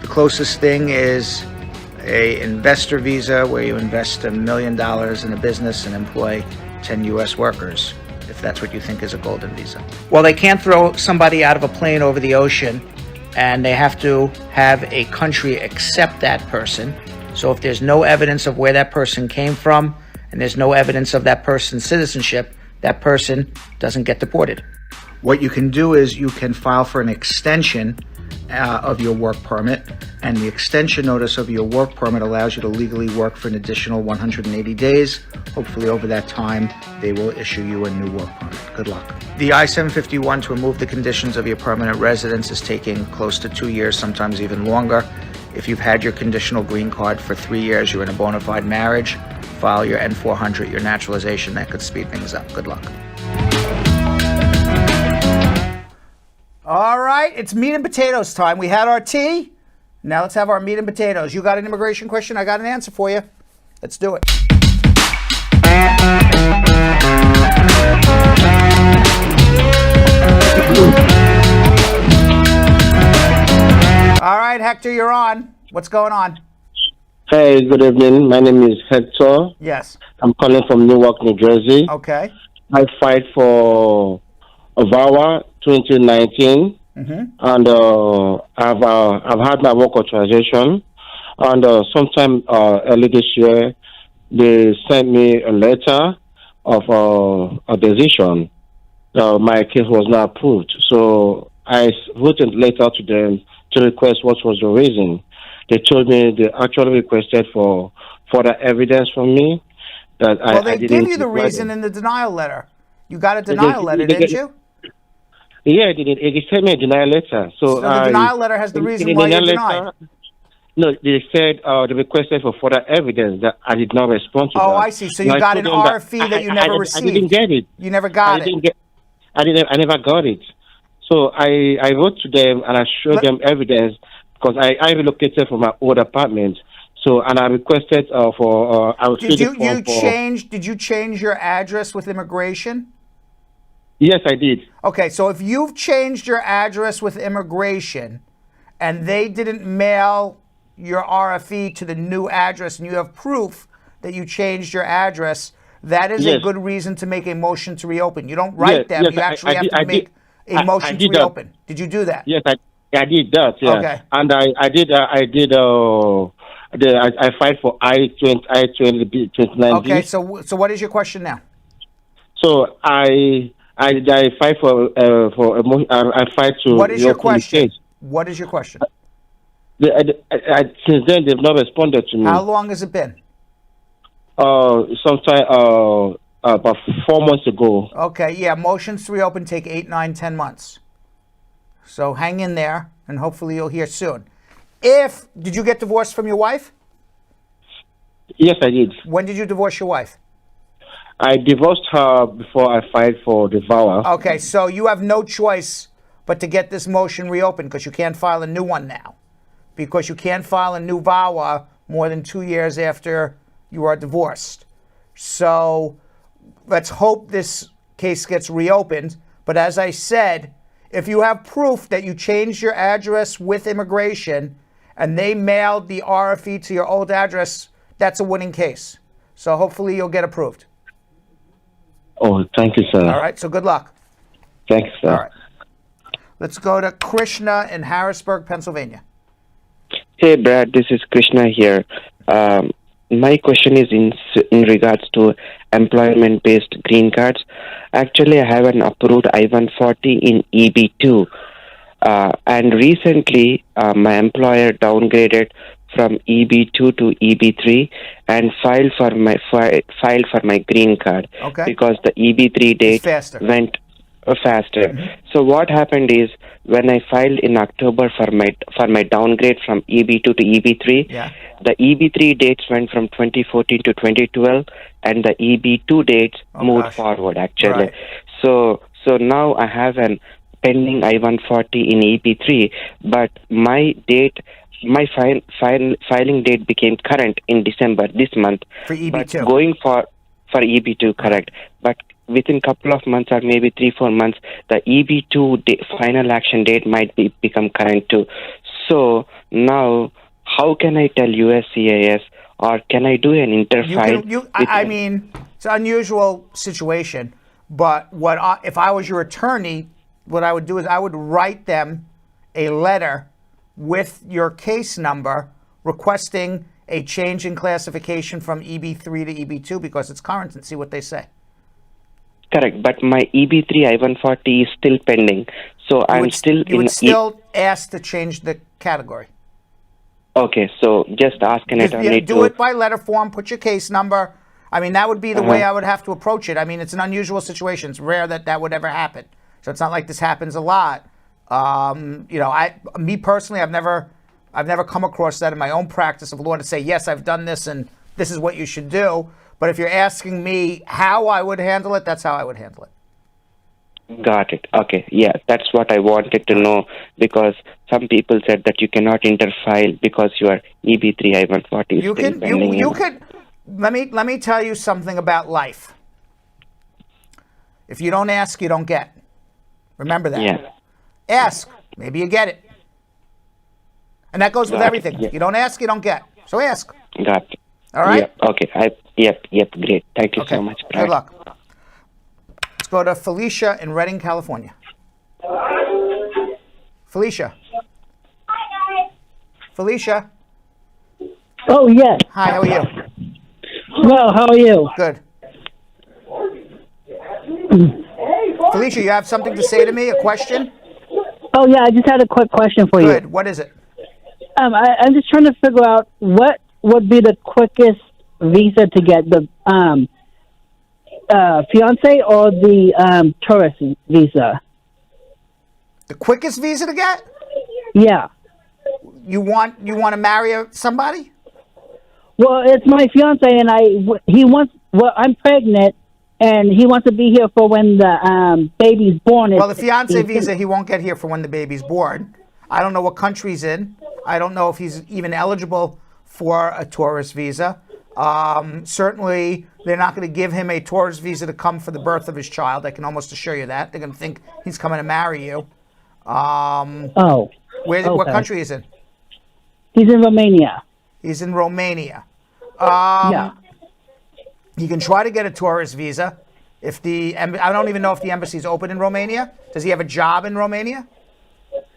The closest thing is a investor visa where you invest $1 million in a business and employ 10 U.S. workers, if that's what you think is a golden visa. Well, they can't throw somebody out of a plane over the ocean, and they have to have a country accept that person. So if there's no evidence of where that person came from, and there's no evidence of that person's citizenship, that person doesn't get deported. What you can do is you can file for an extension of your work permit, and the extension notice of your work permit allows you to legally work for an additional 180 days. Hopefully over that time, they will issue you a new work permit. Good luck. The I-751 to remove the conditions of your permanent residence is taking close to 2 years, sometimes even longer. If you've had your conditional green card for 3 years, you're in a bona fide marriage, file your N-400, your naturalization. That could speed things up. Good luck. All right, it's meat and potatoes time. We had our tea. Now let's have our meat and potatoes. You got an immigration question? I got an answer for you. Let's do it. All right, Hector, you're on. What's going on? Hey, good evening. My name is Hector. Yes. I'm calling from Newark, New Jersey. Okay. I fight for VAWA 2019, and I've had my work authorization. And sometime early this year, they sent me a letter of a decision. My case was not approved, so I wrote a letter to them to request what was the reason. They told me they actually requested for further evidence from me that well, they I didn't give you the reason in the denial letter. You got a denial letter, didn't you? Yeah, they sent me a denial letter. So the denial letter has the reason why you're denied. No, they said they requested for further evidence that I did not respond to. Oh, that. I see. So you got an RFE that you never received. I didn't get it. You never got it. I never got it. So I wrote to them and I showed them evidence because I relocated from my old apartment. So and I requested for I was Did you change your address with immigration? Yes, I did. Okay, so if you've changed your address with immigration and they didn't mail your RFE to the new address and you have proof that you changed your address, that is a good reason to make a motion to reopen. You don't write them. You actually have to make a motion to reopen. Did you do that? Yes, I did that. Yeah. Okay. And I filed for I-2029. Okay, so what is your question now? So I filed I filed to. What is your question? What is your question? Since then, they've not responded to me. How long has it been? Sometime about 4 months ago. Okay, yeah. Motions to reopen take 8, 9, 10 months. So hang in there, and hopefully you'll hear soon. Did you get divorced from your wife? Yes, I did. When did you divorce your wife? I divorced her before I filed for the VAWA. Okay, so you have no choice but to get this motion reopened because you can't file a new one now. Because you can't file a new VAWA more than 2 years after you are divorced. So let's hope this case gets reopened. But as I said, if you have proof that you changed your address with immigration and they mailed the RFE to your old address, that's a winning case. So hopefully you'll get approved. Oh, thank you, sir. All right, so good luck. Thanks, sir. All right. Let's go to Krishna in Harrisburg, Pennsylvania. Hey, Brad, this is Krishna here. My question is in regards to employment-based green cards. Actually, I have an approved I-140 in EB2. And recently, my employer downgraded from EB2 to EB3 and filed for my green card because the EB3 date went faster. Mm-hmm. So what happened is when I filed in October for my downgrade from EB2 to EB3, the EB3 dates went from 2014 to 2012, and the EB2 dates moved forward actually. Right. So now I have an pending I-140 in EB3, but my date my filing date became current in December this month. For EB2. But going for EB2, correct. But within couple of months or maybe 3-4 months, the EB2 final action date might become current too. So now, how can I tell USCIS, or can I do an interfile? I mean, it's an unusual situation, but if I was your attorney, what I would do is I would write them a letter with your case number requesting a change in classification from EB3 to EB2 because it's current, and see what they say. Correct, but my EB3 I-140 is still pending, so You would still ask to change the category. Okay, so just ask an attorney do it by letter form, put your case number. I mean, that would be the way I would have to approach it. I mean, it's an unusual situation. It's rare that would ever happen. So it's not like this happens a lot. Me personally, I've never come across that in my own practice of law to say, yes, I've done this and this is what you should do. But if you're asking me how I would handle it, that's how I would handle it. Got it. Okay. Yeah, that's what I wanted to know, because some people said that you cannot interfile because your EB3 I-140 is still pending. You could. Let me tell you something about life. If you don't ask, you don't get. Remember that. Yeah. Ask. Maybe you get it. And that goes with everything. Yeah. You don't ask, you don't get. So ask. Got it. All right? Yep. Okay. Yep. Great. Thank you so much, Brad. Good luck. Let's go to Felicia in Redding, California. Felicia. Hi, guys. Felicia. Oh, yes. Hi, how are you? Well, how are you? Good. Felicia, you have something to say to me? A question? Oh, yeah, I just had a quick question for you. Good. What is it? I'm just trying to figure out what would be the quickest visa to get, the fiance or the tourist visa? The quickest visa to get? Yeah. You want to marry somebody? Well, it's my fiance, and I'm pregnant, and he wants to be here for when the baby's born. Well, the fiance visa, he won't get here for when the baby's born. I don't know what country he's in. I don't know if he's even eligible for a tourist visa. Certainly, they're not going to give him a tourist visa to come for the birth of his child. I can almost assure you that. They're going to think he's coming to marry you. What country is he in? He's in Romania. He's in Romania. Yeah. He can try to get a tourist visa. I don't even know if the embassy is open in Romania. Does he have a job in Romania?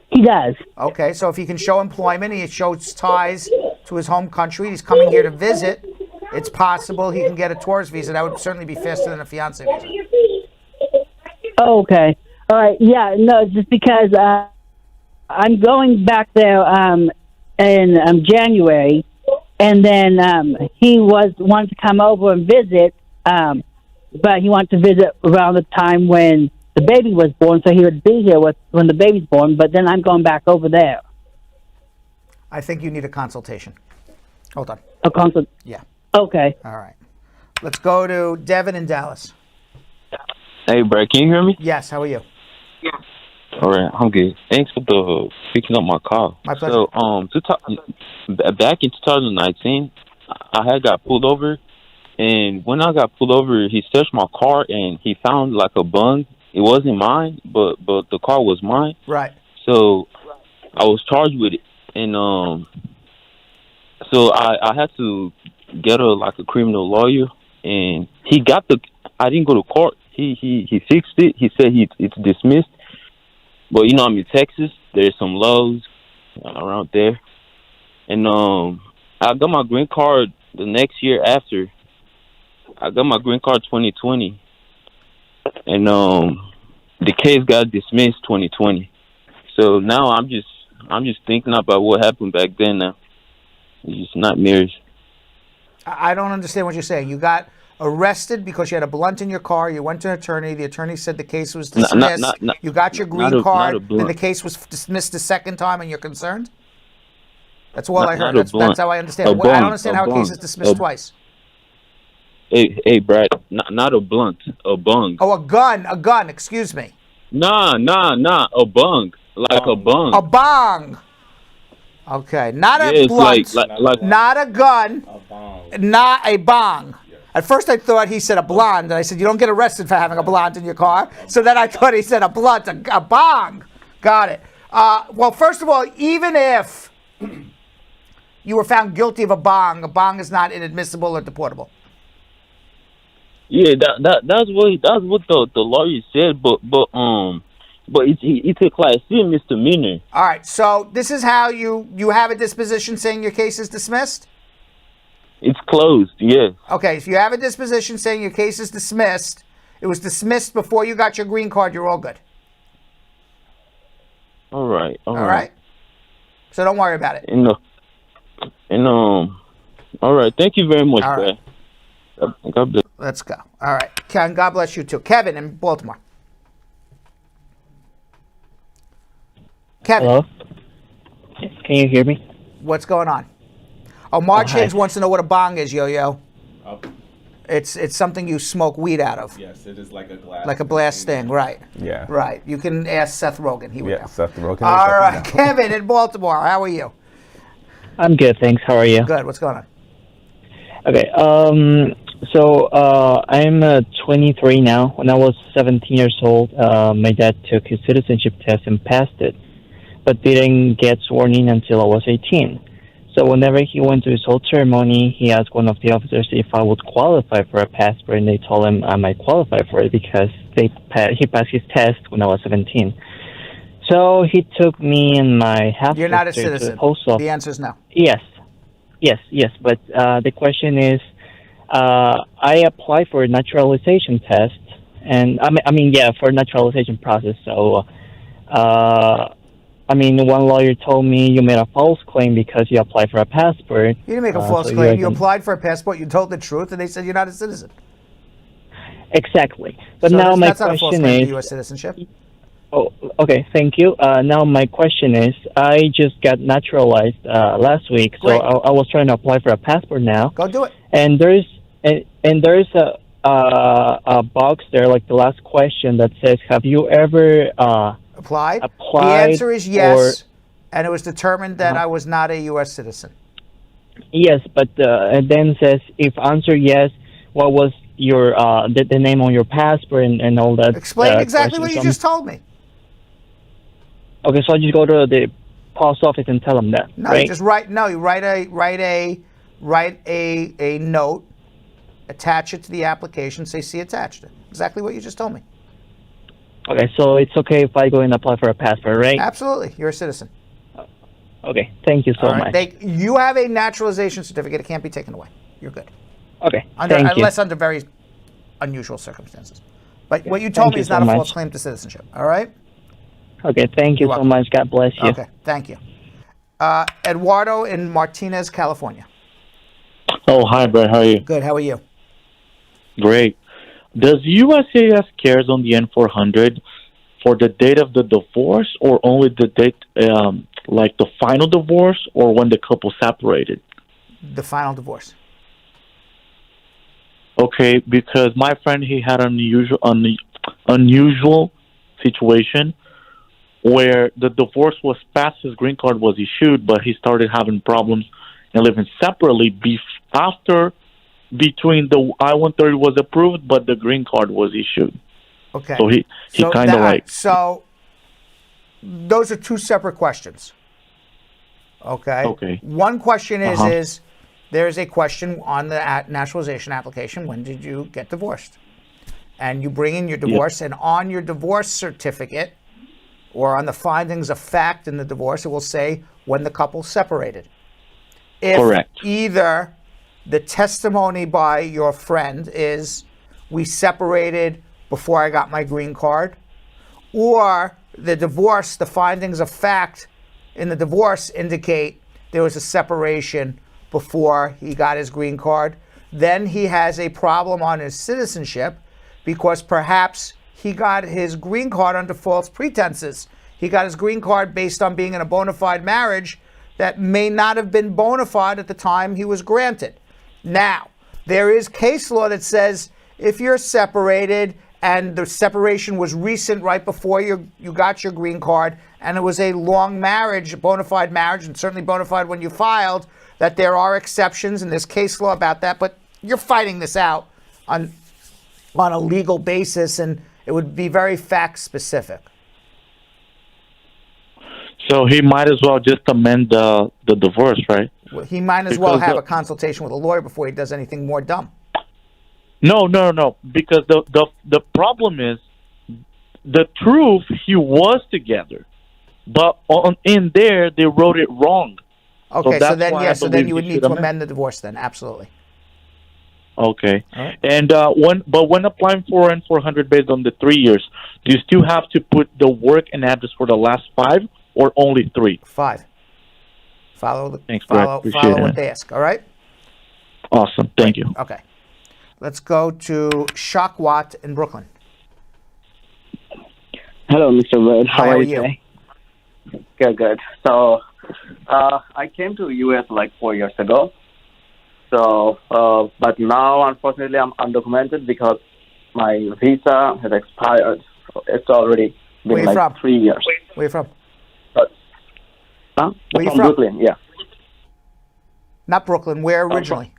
He does. Okay, so if he can show employment, he shows ties to his home country, he's coming here to visit, it's possible he can get a tourist visa. That would certainly be faster than a fiance visa. Okay. All right. Yeah, no, just because I'm going back there in January, and then he wanted to come over and visit, but he wanted to visit around the time when the baby was born, so he would be here when the baby's born, but then I'm going back over there. I think you need a consultation. Hold on. A consult? Yeah. Okay. All right. Let's go to Devin in Dallas. Hey, Brad, can you hear me? Yes, how are you? All right, I'm good. Thanks for picking up my call. My pleasure. So, back in 2019, I had got pulled over, and when I got pulled over, he searched my car, and he found like a bung. It wasn't mine, but the car was mine. Right. So I was charged with it, and so I had to get a criminal lawyer, and he got I didn't go to court. He fixed it. He said it's dismissed. But I'm in Texas. There's some laws around there, and I got my green card the next year after. I got my green card 2020, and the case got dismissed 2020. So now I'm just thinking about what happened back then. Now it's just nightmares. I don't understand what you're saying. You got arrested because you had a blunt in your car. You went to an attorney. The attorney said the case was dismissed. You got your green card. Then the case was dismissed the second time, and you're concerned? That's all I heard. That's how I understand it. I don't understand how a case is dismissed twice. Hey, Brad, not a blunt, a bung. Oh, a gun, excuse me. Nah, a bung, like a bung. A bong. Okay, not a Yeah, it's blunt, like not a gun, A bong. not a bong. At first I thought he said a blonde, and I said, you don't get arrested for having a blonde in your car. So then I thought he said a blunt, a bong. Got it. Well, first of all, even if you were found guilty of a bong is not inadmissible or deportable. yeah, that's what the lawyer said, but it's a class C misdemeanor. All right, so this is how you have a disposition saying your case is dismissed? It's closed. Yes. Okay, if you have a disposition saying your case is dismissed, it was dismissed before you got your green card, you're all good. All right. All right? So don't worry about it. All right. Thank you very much, All right. God bless. Let's go. All right. Ken, God bless you too. Kevin in Baltimore. Kevin, Hello? Can you hear me? what's going on? Oh, March hi. Higgs wants to know what a bong is, Yo-Yo. Oh, It's something you smoke weed out of. yes, it is like a glass. Like a blast thing, right. Yeah. Right. You can ask Seth Rogen. He would Yeah, know. Seth Rogen. All right. Kevin in Baltimore. How are you? I'm good, thanks. How are you? Good. What's going on? Okay. So I'm 23 now. When I was 17 years old, my dad took his citizenship test and passed it, but didn't get sworn in until I was 18. So whenever he went to his old ceremony, he asked one of the officers if I would qualify for a passport, and they told him I might qualify for it because he passed his test when I was 17. So he took me and my half-sister You're not a to the citizen. post office. The answer is no. Yes. But the question is, I applied for a naturalization test, and for a naturalization process. So, one lawyer told me you made a false claim because you applied for a passport. You didn't make a false so claim. You can- applied for a passport. You told the truth, and they said you're not a citizen. Exactly. But So now my that's not a false question claim to is, U.S. citizenship. oh, okay, thank you. Now my question is, I just got naturalized last week, so Great. I was trying to apply for a passport now. Go do it. And there's a box there, like the last question that says, "Have you ever Applied. The applied answer is yes, and it was determined that I was not a U.S. citizen. Yes, but it then says if answer yes, what was your the name on your passport and all that. Explain exactly what you questions. just told me. Okay, so I just go to the post office and tell them that, No, right? you just write. No, you write a note, attach it to the application. Say see attached. Exactly what you just told me. Okay, so it's okay if I go and apply for a passport, right? Absolutely, you're a citizen. Okay, thank you so All right. much. You have a naturalization certificate. It can't be taken away. You're good. Okay, thank you. Unless under very unusual circumstances. But what you told Thank me you is so not a much. false claim to citizenship. All right? Okay, thank you You're so welcome. much. God bless you. Okay, thank you. Eduardo in Martinez, California. Oh, hi, Brad. How are you? Good, how are you? Great. Does USCIS cares on the N400 for the date of the divorce or only the date, like the final divorce or when the couple separated? The final divorce. Okay, because my friend, he had an unusual situation where the divorce was passed, his green card was issued, but he started having problems and living separately between the I-130 was approved, but the green card was issued. Okay. So he kind of like... So those are two separate questions. Okay. Okay. One question is Uh-huh. there's a question on the naturalization application, when did you get divorced? And you bring in your divorce, and on your divorce certificate or on the findings of fact in the divorce, it will say when the couple separated. If Correct. either the testimony by your friend is we separated before I got my green card, or the divorce, the findings of fact in the divorce indicate there was a separation before he got his green card, then he has a problem on his citizenship because perhaps he got his green card under false pretenses. He got his green card based on being in a bona fide marriage that may not have been bona fide at the time he was granted. Now, there is case law that says if you're separated and the separation was recent, right before you got your green card, and it was a long marriage, a bona fide marriage, and certainly bona fide when you filed, that there are exceptions, and there's case law about that, but you're fighting this out on a legal basis, and it would be very fact-specific. So he might as well just amend the divorce, right? Well, he might as well have a consultation with a lawyer before he does anything more dumb. No. Because the problem is, the truth, he was together, but in there they wrote it wrong. Okay, so then you would need to amend the divorce. Then absolutely. Okay, right. And when applying for N400 based on the 3 years, do you still have to put the work and address for the last 5 or only 3? 5. Follow Thanks, follow Appreciate what it. they ask. All right. Awesome, thank you. Okay, let's go to Shakwat in Brooklyn. Hello, Mr. Bird. How are you today? Good. So, I came to U.S. like 4 years ago. So, but now, unfortunately, I'm undocumented because my visa has expired. So it's already been like 3 years. Where you from? Where you from? from? Brooklyn, yeah. Not Brooklyn. Where originally?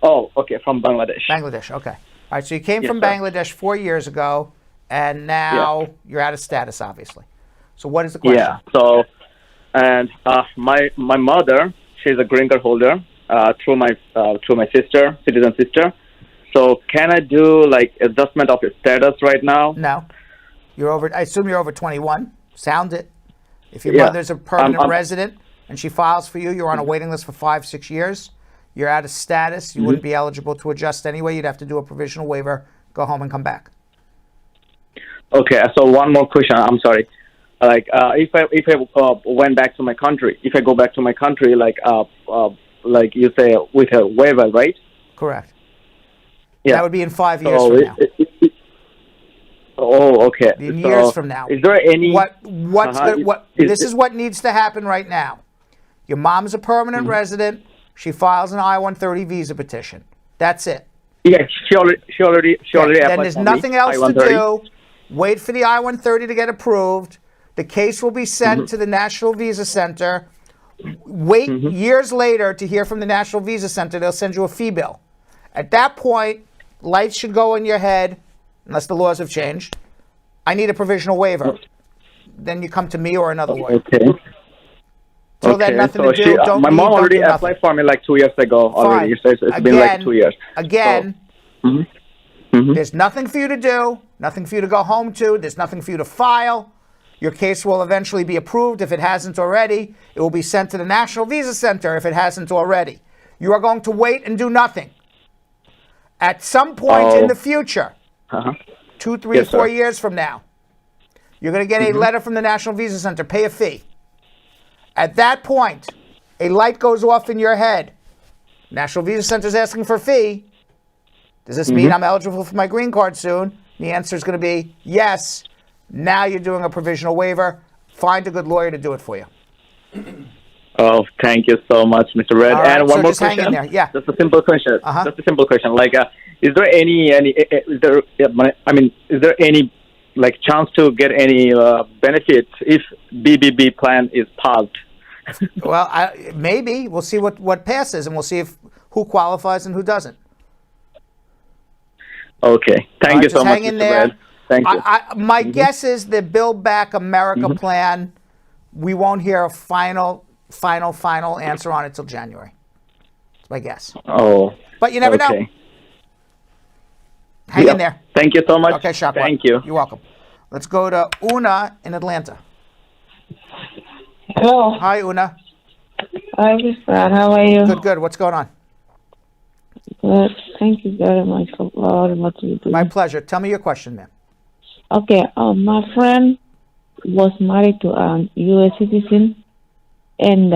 Okay, from Bangladesh. Bangladesh. Okay. All right. So you came Yes, from sir. Bangladesh 4 years ago, and now you're out of status, obviously. So what is the question? Yeah. So, and my mother, she's a green card holder through my sister, citizen sister. So can I do like adjustment of your status right now? No. You're over. I assume you're over 21. Sound it. If your Yeah. mother's a permanent resident and she files for you, you're on a waiting list for 5-6 years. You're out of status. You wouldn't be eligible to adjust anyway. You'd have to do a provisional waiver, go home and come back. Okay. So one more question. I'm sorry. Like if I went back to my country, if I go back to my country, like you say with a waiver, right? Correct. Yeah. That would be in 5 years from now. Okay. In years from now. Is there any This is what needs to happen right now. Your mom's a permanent resident. She files an I-130 visa petition. That's it. Yeah, she already Then there's nothing else to do. Wait for the I-130 to get approved. The case will be sent to the National Visa Center. Wait years later to hear from the National Visa Center. They'll send you a fee bill. At that point, lights should go in your head, unless the laws have changed. I need a provisional waiver. Then you come to me or another lawyer. Okay. Till then, nothing to do. My mom already applied for me like 2 years ago already. Fine. It's been like 2 years. Again, there's nothing for you to do, nothing for you to go home to, there's nothing for you to file. Your case will eventually be approved if it hasn't already. It will be sent to the National Visa Center if it hasn't already. You are going to wait and do nothing. At some point in the future, 2, 3, 4 years from now, you're going to get a letter from the National Visa Center, pay a fee. At that point, a light goes off in your head. National Visa Center is asking for a fee. Does this mean I'm eligible for my green card soon? The answer is going to be yes. Now you're doing a provisional waiver. Find a good lawyer to do it for you. Oh, thank you so much, Mr. Red. Right, and one so more just hang question. in there. Yeah. Just a simple question. Just a simple question. Like, is there any like chance to get any benefits if BBB plan is passed? Well, maybe. We'll see what passes, and we'll see who qualifies and who doesn't. Okay. Thank you so much, Hang in Mr. there. Red. Thank you. My guess is the Build Back America plan, we won't hear a final answer on it till January. That's my guess. Oh. But you never know. Hang in there. Thank you so much. Okay, Shakwa. Thank you. You're welcome. Let's go to Una in Atlanta. Hello. Hi, Una. Hi, Mr. Brad. How are you? Good. What's going on? Good. Thank you very much for all what you do. My pleasure. Tell me your question, ma'am. Okay. My friend was married to a U.S. citizen, and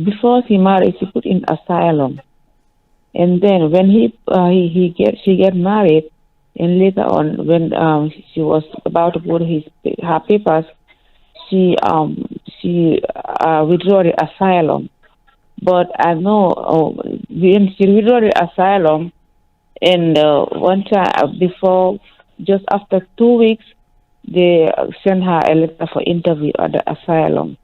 before she married, she put in asylum. And then when she get married, and later on when she was about to put her papers, she withdrew the asylum. But I know when she withdrew the asylum, and one time before just after 2 weeks, they sent her a letter for interview at the asylum.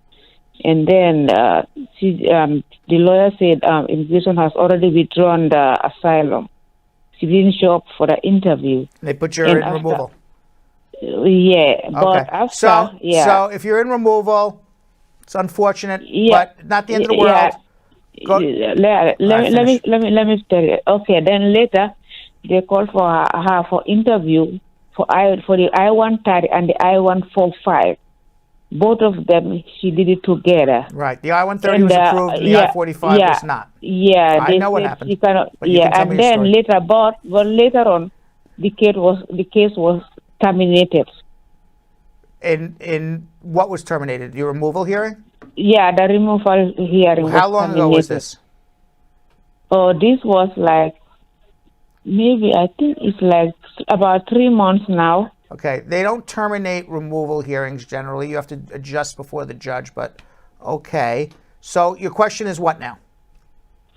And then the lawyer said immigration has already withdrawn the asylum. She didn't show up for the interview. They put you in removal. Yeah, but after, so if you're in removal, it's unfortunate, but not the end of the world. Let me tell you. Okay, then later they called for her for interview for the I-130 and the I-145. Both of them, she did it together. Right. The I-130 was approved, and the I-45 was not. Yeah, I know what happened. She cannot, and then later on, the case was terminated. In what was terminated? Your removal hearing? Yeah, the removal hearing. How long ago was this? Oh, this was like maybe I think it's like about 3 months now. Okay, they don't terminate removal hearings generally. You have to adjust before the judge, but okay. So your question is what now?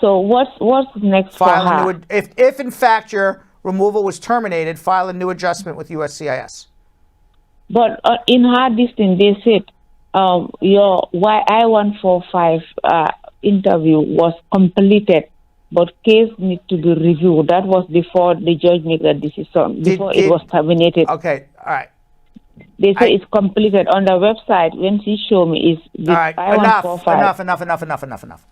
So what's next for her? If in fact your removal was terminated, file a new adjustment with USCIS. But in her listing, they said your I-145 interview was completed, but case need to be reviewed. That was before the judge made the decision, before it was terminated. Okay, all right. They say it's completed on the website. When she showed me, is all right. I-145. Enough.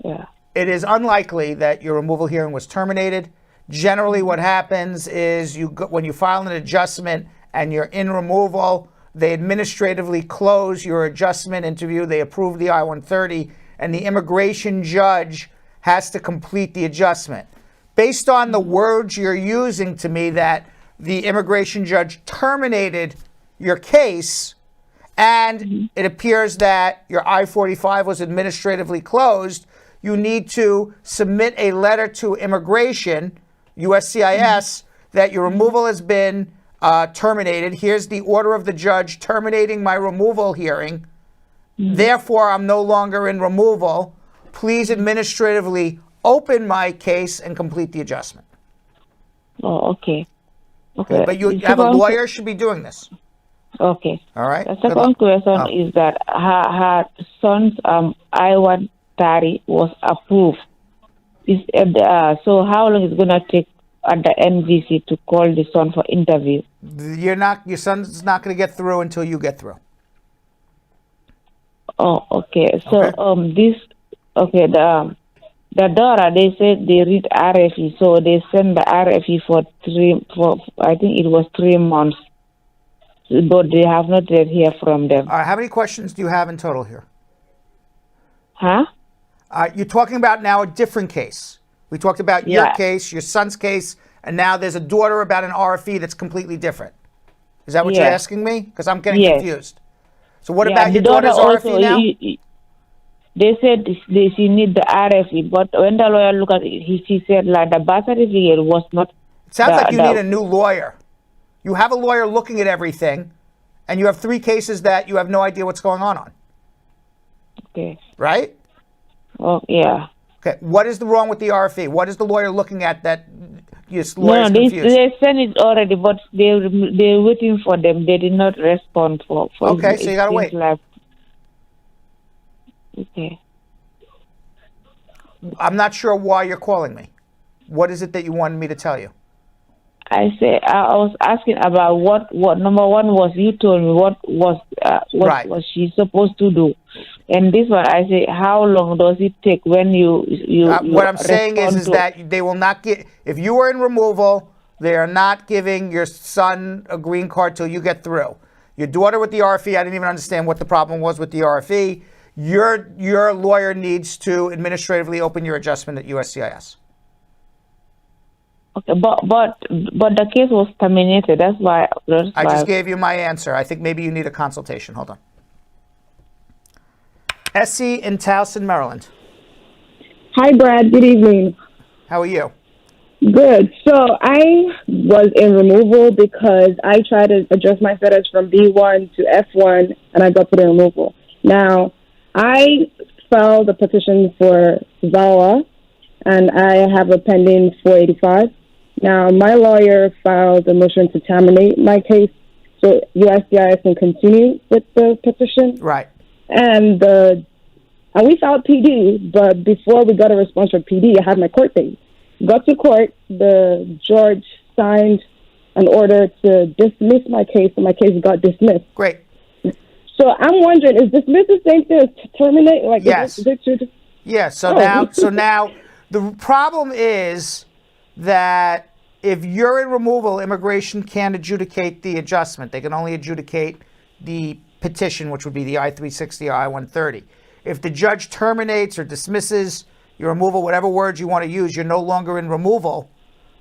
Yeah. It is unlikely that your removal hearing was terminated. Generally, what happens is when you file an adjustment and you're in removal, they administratively close your adjustment interview. They approve the I-130, and the immigration judge has to complete the adjustment. Based on the words you're using to me that the immigration judge terminated your case, and it appears that your I-45 was administratively closed, you need to submit a letter to immigration, USCIS, that your removal has been terminated. Here's the order of the judge terminating my removal hearing. Therefore, I'm no longer in removal. Please administratively open my case and complete the adjustment. Oh, okay. Okay. But you have a lawyer should be doing this. Okay. All right. The second question is that her son's I-130 was approved. So how long is it going to take at the NVC to call the son for interview? Your son's not going to get through until you get through. Oh, okay. So the daughter, they said they read RFE, so they send the RFE for I think it was 3 months, but they have not yet hear from them. All right. How many questions do you have in total here? Huh? You're talking about now a different case. We talked about your case, your son's case, and now there's a daughter about an RFE that's completely different. Is that what you're asking me? Because I'm getting confused. So what about your daughter's RFE now? They said she need the RFE, but when the lawyer looked at it, she said like the birth certificate was not. It sounds like you need a new lawyer. You have a lawyer looking at everything, and you have 3 cases that you have no idea what's going on. Okay. Right? Oh, yeah. Okay. What is wrong with the RFE? What is the lawyer looking at that your lawyer's confused? They sent it already, but they're waiting for them. They did not respond for okay, so you got to wait. Okay. I'm not sure why you're calling me. What is it that you wanted me to tell you? I was asking about what number one was you told me what was she supposed to do, and this one I say how long does it take when you what I'm saying is that they will not get, if you are in removal, they are not giving your son a green card till you get through. Your daughter with the RFE, I didn't even understand what the problem was with the RFE. Your lawyer needs to administratively open your adjustment at USCIS. Okay, but the case was terminated. That's why. I just gave you my answer. I think maybe you need a consultation. Hold on. Essie in Towson, Maryland. Hi, Brad. Good evening. How are you? Good. So I was in removal because I tried to adjust my status from B1 to F1, and I got put in removal. Now, I filed a petition for VAWA, and I have a pending 485. Now, my lawyer filed a motion to terminate my case so USCIS can continue with the petition. Right. And we filed PD, but before we got a response from PD, I had my court date. Got to court, the judge signed an order to dismiss my case, and my case got dismissed. Great. So I'm wondering, is dismiss the same thing as to terminate? Like, yes. Yeah. So Oh. now the problem is that if you're in removal, immigration can't adjudicate the adjustment. They can only adjudicate the petition, which would be the I-360 or I-130. If the judge terminates or dismisses your removal, whatever words you want to use, you're no longer in removal,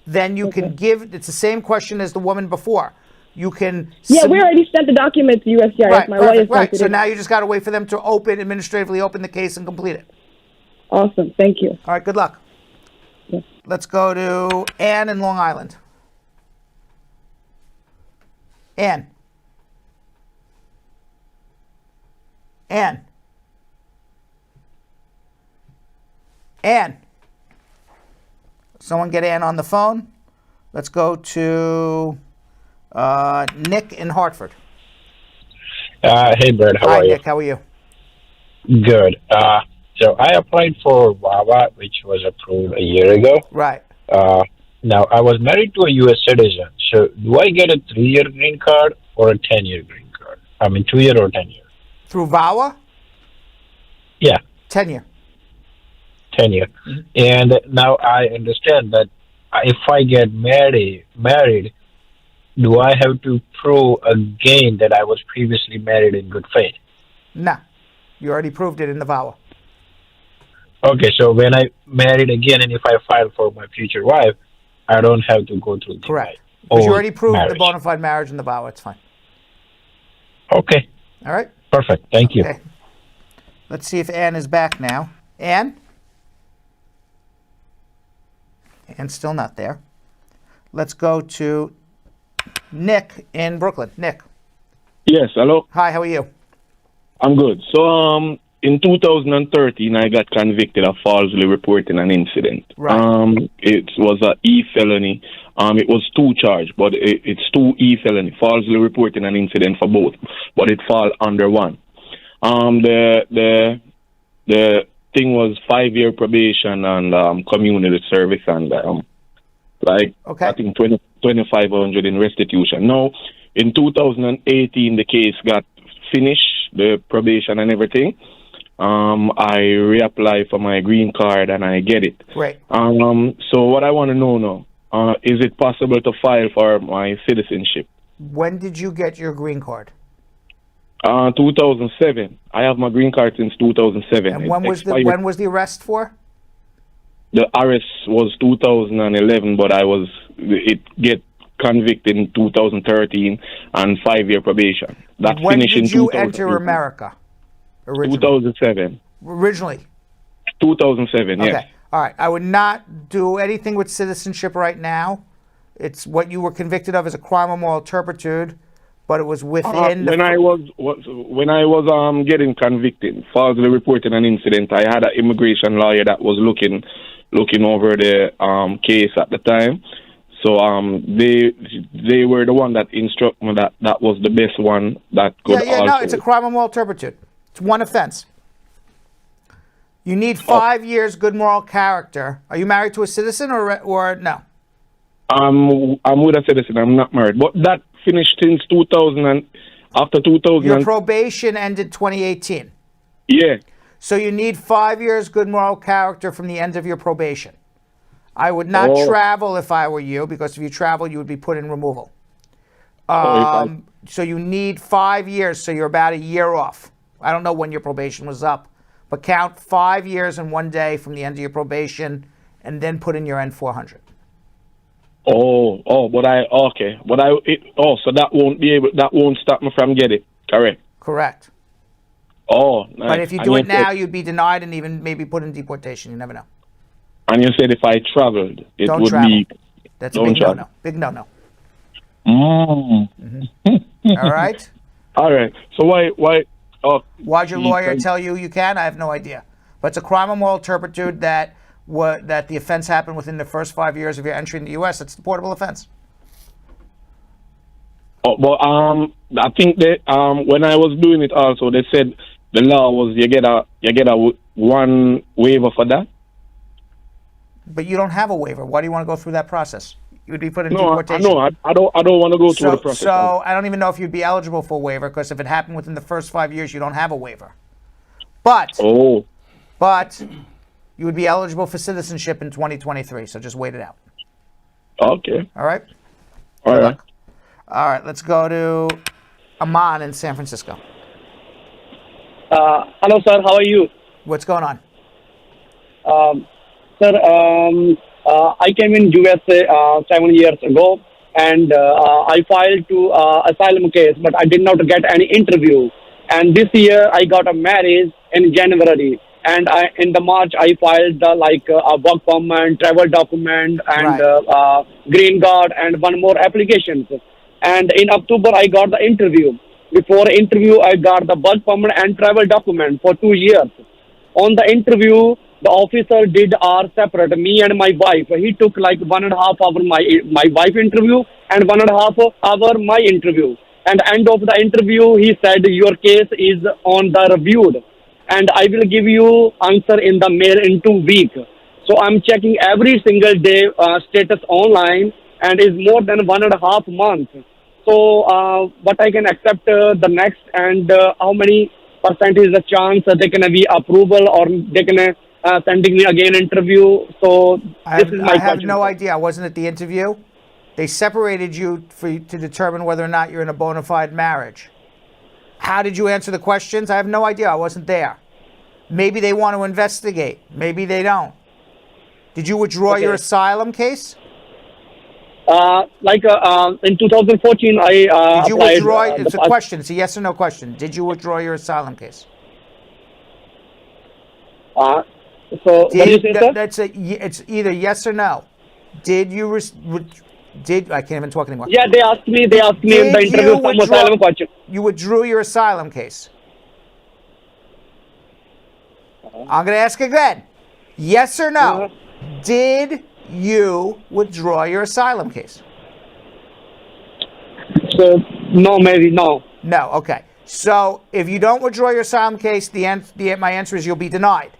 then you can give, it's the same question as the woman before. You can... Yeah, we already sent the document to USCIS. Right, my perfect, lawyer right. sent So it. now you just got to wait for them to administratively open the case and complete it. Awesome. Thank you. All right, good luck. Yeah. Let's go to Ann in Long Island. Ann. Ann. Ann. Someone get Ann on the phone. Let's go to Nick in Hartford. Hey, Brad, how Hi, are you? Nick. How are you? Good. So I applied for WAWA, which was approved a year ago. Right. Now, I was married to a U.S. citizen. So do I get a 3-year green card or a 10-year green card? I mean, 2-year or 10-year? Through VAWA? Yeah. 10-year. 10-year. Mm-hmm. And now I understand that if I get married, do I have to prove again that I was previously married in good faith? No. You already proved it in the VAWA. Okay, so when I married again and if I file for my future wife, I don't have to go through the correct. Because you already proved marriage. the bona fide marriage in the VAWA. It's fine. Okay. All right. Perfect. Thank you. Okay. Let's see if Ann is back now. Ann? Ann's still not there. Let's go to Nick in Brooklyn. Nick. Yes, hello. Hi, how are you? I'm good. So, in 2013, I got convicted of falsely reporting an incident. Right. It was an E felony. It was 2 charges, but it's 2 E felony. Falsely reporting an incident for both, but it fall under one. The thing was 5-year probation and community service and I think 2,500 in restitution. Now, in 2018, the case got finished, the probation and everything. I reapply for my green card and I get it. Right. So what I want to know now, is it possible to file for my citizenship? When did you get your green card? 2007. I have my green card since 2007. And when was the arrest for? The arrest was 2011, but it get convicted in 2013 and 5-year probation. That when finished in did you 2000 enter America? Originally? 2007. Originally? 2007, okay. yes. All right. I would not do anything with citizenship right now. It's what you were convicted of as a crime of moral turpitude, but it was within when I was getting convicted, falsely reporting an incident, I had an immigration lawyer that was looking over the case at the time. So they were the one that instructed me that was the best one that could no, it's a crime of moral turpitude. It's one offense. You need 5 years good moral character. Are you married to a citizen or no? I'm with a citizen. I'm not married. But that finished since 2000 and after 2000. Your probation ended 2018. Yeah. So you need 5 years good moral character from the end of your probation. I would not travel if I were you, because if you travel, you would be put in removal. So you need 5 years, so you're about a year off. I don't know when your probation was up, but count 5 years and 1 day from the end of your probation, and then put in your N-400. So that won't stop me from getting it, correct? Correct. Oh, nice. But if you do it now, you'd be denied and even maybe put in deportation. You never know. And you said if I traveled, it don't would travel. be... That's a big no-no. Big no-no. Mm. All right? All right. So why'd your lawyer tell you you can? I have no idea. But it's a crime of moral turpitude that that the offense happened within the first 5 years of your entry in the U.S., it's a deportable offense. Oh, but I think that when I was doing it also, they said the law was you get a one waiver for that. But you don't have a waiver. Why do you want to go through that process? You would be put in No, deportation. I don't want to go through the process. So I don't even know if you'd be eligible for a waiver, because if it happened within the first 5 years, you don't have a waiver. But you would be eligible for citizenship in 2023. So just wait it out. Okay. All right. All right. All right. Let's go to Aman in San Francisco. Hello, sir. How are you? What's going on? Sir, I came in USA 7 years ago, and I filed to asylum case, but I did not get any interview. And this year I got a marriage in January, and in the March I filed a work permit, travel document, and green card, and one more applications. And in October I got the interview. Before interview I got the work permit and travel document for 2 years. On the interview, the officer did our separate, me and my wife. He took like 1.5 hour my wife interview and 1.5 hour my interview. And end of the interview, he said, your case is on the reviewed, and I will give you answer in the mail in 2 weeks. So I'm checking every single day status online, and is more than 1.5 months. So what I can accept the next, and how many percent is the chance that they can be approval, or they can sending me again interview. So this is my I have question. no idea. I wasn't at the interview. They separated you to determine whether or not you're in a bona fide marriage. How did you answer the questions? I have no idea. I wasn't there. Maybe they want to investigate. Maybe they don't. Did you withdraw your asylum case? In 2014, I Did you applied, withdraw? It's a question. It's a yes or no question. Did you withdraw your asylum case? So what did you say, sir? It's either yes or no. Did you I can't even talk anymore. Yeah, they asked me in the interview some asylum question. You withdrew your asylum case. I'm going to ask again. Yes or no? Did you withdraw your asylum case? So, no, maybe, no. No, okay. So, if you don't withdraw your asylum case, my answer is you'll be denied.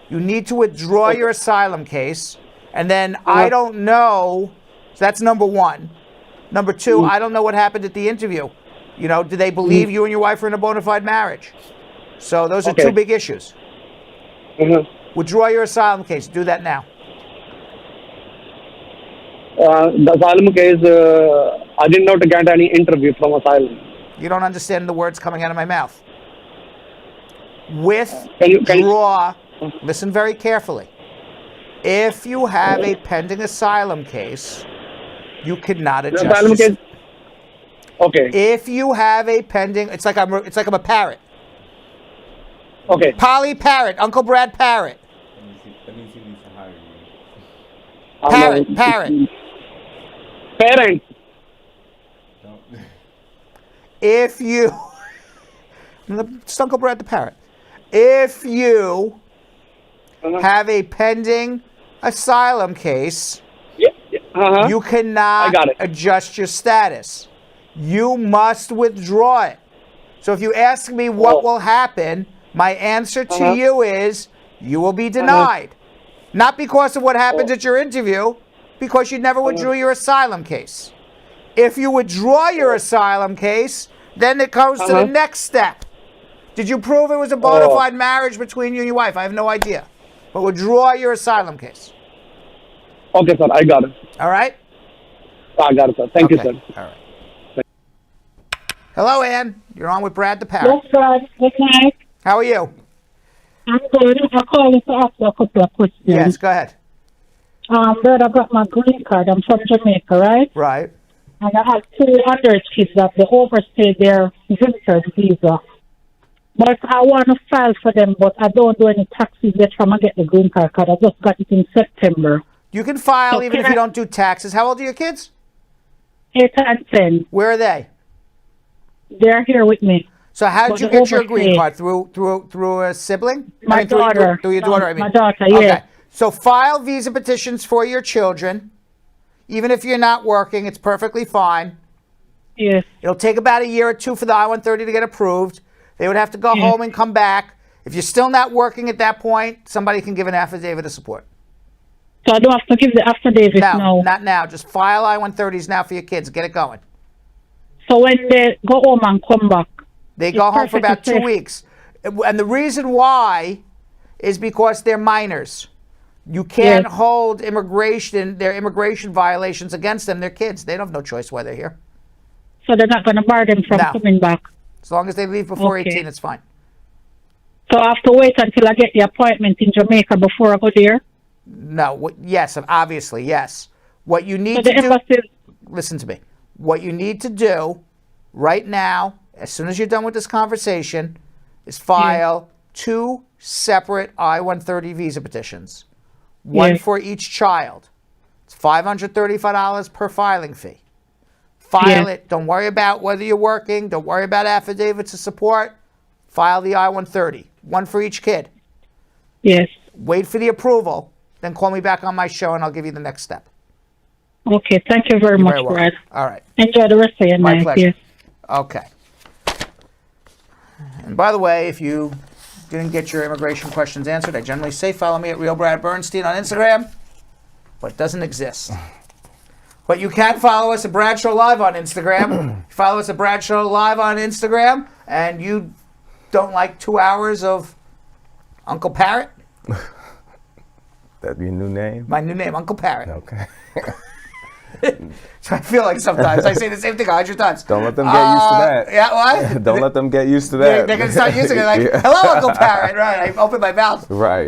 You need to withdraw your asylum case, and then I don't know. So that's number one. Number two, I don't know what happened at the interview. You know, do they believe you and your wife are in a bona fide marriage? So those are two big issues. Withdraw your asylum case. Do that now. The asylum case, I did not get any interview from asylum. You don't understand the words coming out of my mouth. Withdraw. Listen very carefully. If you have a pending asylum case, you cannot adjust. The asylum case. Okay. If you have a pending, it's like I'm a parrot. Okay. Polly Parrot, Uncle Brad Parrot. That means he needs to hire you. Parrot. Parent. If you, it's Uncle Brad the Parrot. If you have a pending asylum case, you cannot adjust your status. You must withdraw it. So if you ask me what will happen, my answer to you is you will be denied. Not because of what happened at your interview, because you never withdrew your asylum case. If you withdraw your asylum case, then it goes to the next step. Did you prove it was a bona fide marriage between you and your wife? I have no idea. But withdraw your asylum case. Okay, sir. I got it. All right? I got it, sir. Thank you, sir. All right. Hello, Ann. You're on with Brad the Parrot. Yes, Brad. Good night. How are you? I'm good. I'm calling to ask you a couple of questions. Yes, go ahead. Brad, I got my green card. I'm from Jamaica, right? Right. And I have 2 underage kids that they overstayed their visitor's visa. But I want to file for them, but I don't do any taxes yet from I get the green card because I just got it in September. You can file even if you don't do taxes. How old are your kids? 8 and 10. Where are they? They're here with me. So how did you get your green card? Through a sibling? My daughter. Through your daughter, I mean. My daughter, Okay. yeah. So file visa petitions for your children. Even if you're not working, it's perfectly fine. Yes. It'll take about a year or two for the I-130 to get approved. They would have to go home and come back. If you're still not working at that point, somebody can give an affidavit of support. So I don't have to give the affidavit No, now? not now. Just file I-130s now for your kids. Get it going. So when they go home and come back? They go home for about 2 weeks. And the reason why is because they're minors. You can't hold their immigration violations against them. They're kids. They don't have no choice why they're here. So they're not going to bar them from coming back? As long as they leave before 18, it's fine. So I have to wait until I get the appointment in Jamaica before I go there? No. Yes, obviously, yes. What you need to do... Listen to me. What you need to do right now, as soon as you're done with this conversation, is file 2 separate I-130 visa petitions. One for each child. It's $535 per filing fee. File it. Don't worry about whether you're working. Don't worry about affidavits of support. File the I-130. One for each kid. Yes. Wait for the approval. Then call me back on my show and I'll give you the next step. Okay. Thank you very much, Brad. All right. Enjoy the rest of your night. My pleasure. Yes. Okay. And by the way, if you didn't get your immigration questions answered, I generally say follow me at Real Brad Bernstein on Instagram, but it doesn't exist. But you can follow us at Bradshaw Live on Instagram. Follow us at Bradshaw Live on Instagram, and you don't like 2 hours of Uncle Parrot? That your new name? My new name, Uncle Parrot. Okay. So I feel like sometimes I say the same thing 100 times. Don't let them get used to that. Yeah, what? Don't let them get used to that. They're going to start using it like, hello, Uncle Parrot. Right, I open my mouth. Right.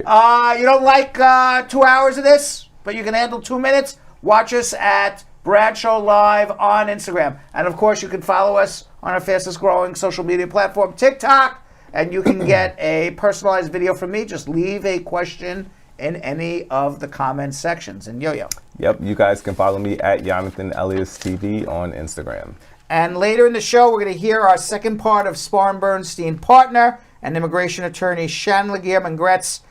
You don't like 2 hours of this, but you can handle 2 minutes? Watch us at Bradshaw Live on Instagram. And, of course, you can follow us on our fastest growing social media platform, TikTok, and you can get a personalized video from me. Just leave a question in any of the comment sections. And Yo-Yo. Yep, you guys can follow me at Jonathan Elias TV on Instagram. And later in the show, we're going to hear our second part of Spar and Bernstein partner and immigration attorney Shannon LaGuerre-Maingrette's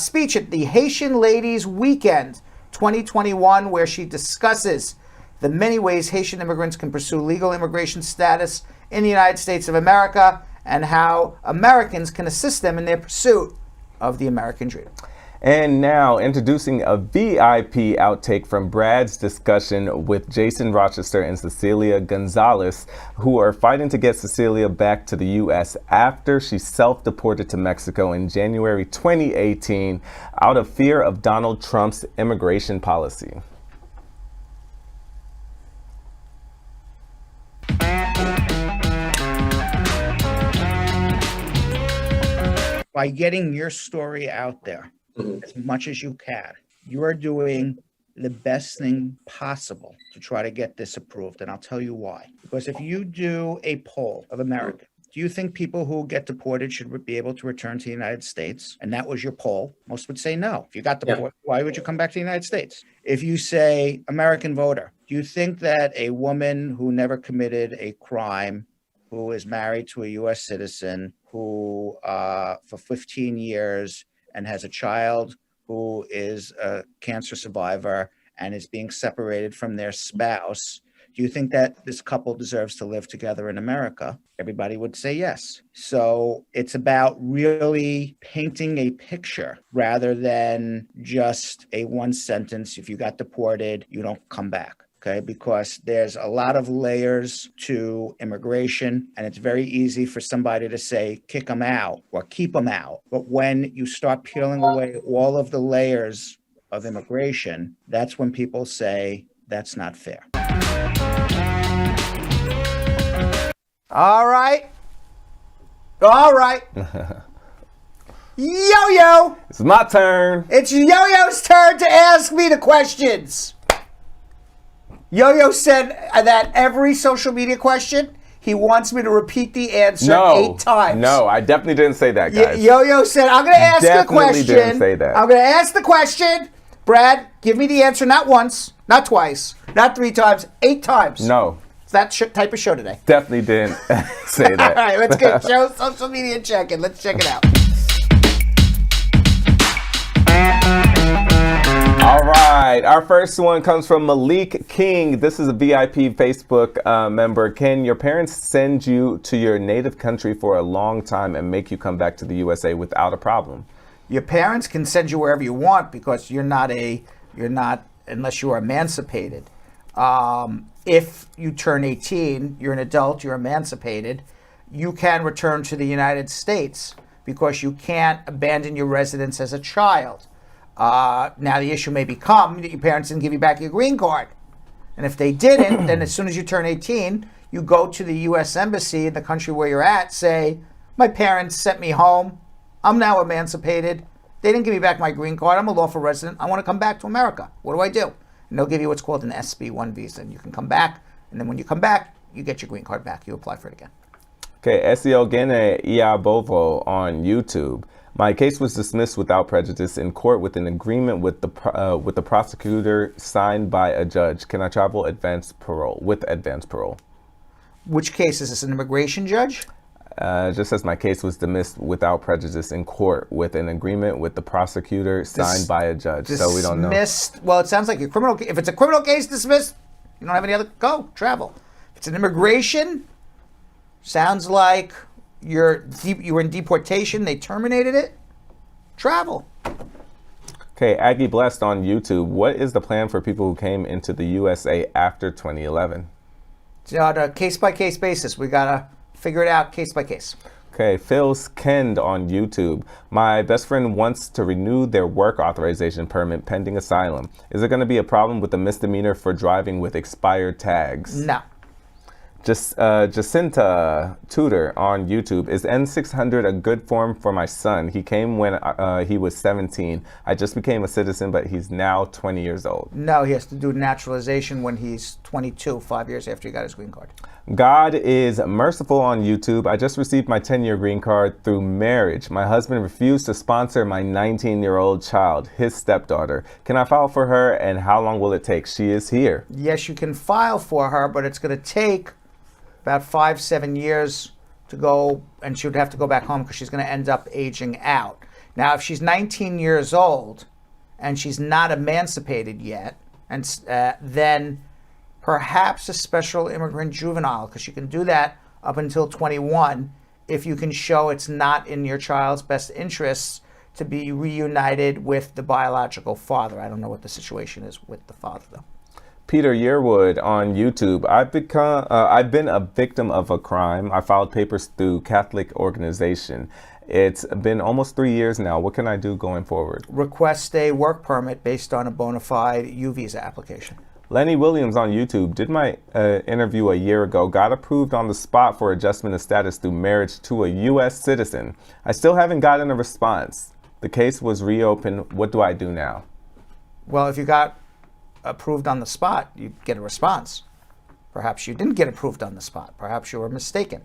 speech at the Haitian Ladies Weekend 2021, where she discusses the many ways Haitian immigrants can pursue legal immigration status in the United States of America and how Americans can assist them in their pursuit of the American dream. And now, introducing a VIP outtake from Brad's discussion with Jason Rochester and Cecilia Gonzalez, who are fighting to get Cecilia back to the U.S. after she self-deported to Mexico in January 2018 out of fear of Donald Trump's immigration policy. By getting your story out there as much as you can, you are doing the best thing possible to try to get this approved. And I'll tell you why. Because if you do a poll of Americans, do you think people who get deported should be able to return to the United States? And that was your poll. Most would say no. If you got deported, why would you come back to the United States? If you say American voter, do you think that a woman who never committed a crime, who is married to a U.S. citizen, who for 15 years and has a child who is a cancer survivor and is being separated from their spouse, do you think that this couple deserves to live together in America? Everybody would say yes. So it's about really painting a picture rather than just a one sentence, if you got deported, you don't come back. Okay, because there's a lot of layers to immigration, and it's very easy for somebody to say, kick them out or keep them out. But when you start peeling away all of the layers of immigration, that's when people say, that's not fair. All right. All right. Yo-Yo. It's my turn. It's Yo-Yo's turn to ask me the questions. Yo-Yo said that every social media question, he wants me to repeat the answer 8 times. No, I definitely didn't say that, guys. Yo-Yo said, I'm going to ask the question. Definitely didn't say that. I'm going to ask the question. Brad, give me the answer not once, not twice, not 3 times, 8 times. No. It's that type of show today. Definitely didn't say that. All right, let's get show social media check-in. Let's check it out. All right. Our first one comes from Malik King. This is a VIP Facebook member. Can your parents send you to your native country for a long time and make you come back to the USA without a problem? Your parents can send you wherever you want because you're not unless you are emancipated. If you turn 18, you're an adult, you're emancipated, you can return to the United States because you can't abandon your residence as a child. Now the issue may become that your parents didn't give you back your green card. And if they didn't, then as soon as you turn 18, you go to the U.S. Embassy in the country where you're at, say, my parents sent me home, I'm now emancipated, they didn't give me back my green card, I'm a lawful resident, I want to come back to America. What do I do? And they'll give you what's called an SB1 visa, and you can come back, and then when you come back, you get your green card back, you apply for it again. Okay, Esio Gene Iabovo on YouTube. My case was dismissed without prejudice in court with an agreement with the prosecutor signed by a judge. Can I travel with advanced parole? Which case? Is this an immigration judge? Just says my case was dismissed without prejudice in court with an agreement with the prosecutor signed by a judge. So we don't know. Dismissed. Well, it sounds like your criminal. If it's a criminal case dismissed, you don't have any other. Go travel. If it's an immigration, sounds like you were in deportation. They terminated it. Travel. Okay, Aggie Blessed on YouTube. What is the plan for people who came into the USA after 2011? On a case-by-case basis. We gotta figure it out case by case. Okay, Phil's Kend on YouTube. My best friend wants to renew their work authorization permit pending asylum. Is there going to be a problem with the misdemeanor for driving with expired tags? No. Jacinta Tudor on YouTube. Is N600 a good form for my son? He came when he was 17. I just became a citizen, but he's now 20 years old. No, he has to do naturalization when he's 22, 5 years after he got his green card. God is merciful on YouTube. I just received my 10-year green card through marriage. My husband refused to sponsor my 19-year-old child, his stepdaughter. Can I file for her, and how long will it take? She is here. Yes, you can file for her, but it's going to take about 5-7 years to go, and she would have to go back home because she's going to end up aging out. Now, if she's 19 years old and she's not emancipated yet, and then perhaps a special immigrant juvenile, because you can do that up until 21 if you can show it's not in your child's best interests to be reunited with the biological father. I don't know what the situation is with the father, though. Peter Yearwood on YouTube. I've been a victim of a crime. I filed papers through Catholic organization. It's been almost 3 years now. What can I do going forward? Request a work permit based on a bona fide U visa application. Lenny Williams on YouTube. Did my interview a year ago. Got approved on the spot for adjustment of status through marriage to a U.S. citizen. I still haven't gotten a response. The case was reopened. What do I do now? Well, if you got approved on the spot, you get a response. Perhaps you didn't get approved on the spot. Perhaps you were mistaken.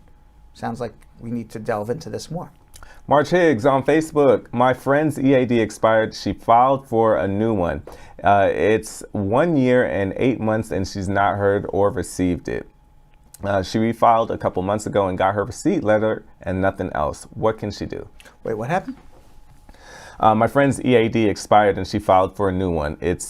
Sounds like we need to delve into this more. March Higgs on Facebook. My friend's EAD expired. She filed for a new one. It's 1 year and 8 months and she's not heard or received it. She refiled a couple months ago and got her receipt letter and nothing else. What can she do? Wait, what happened? My friend's EAD expired and she filed for a new one. It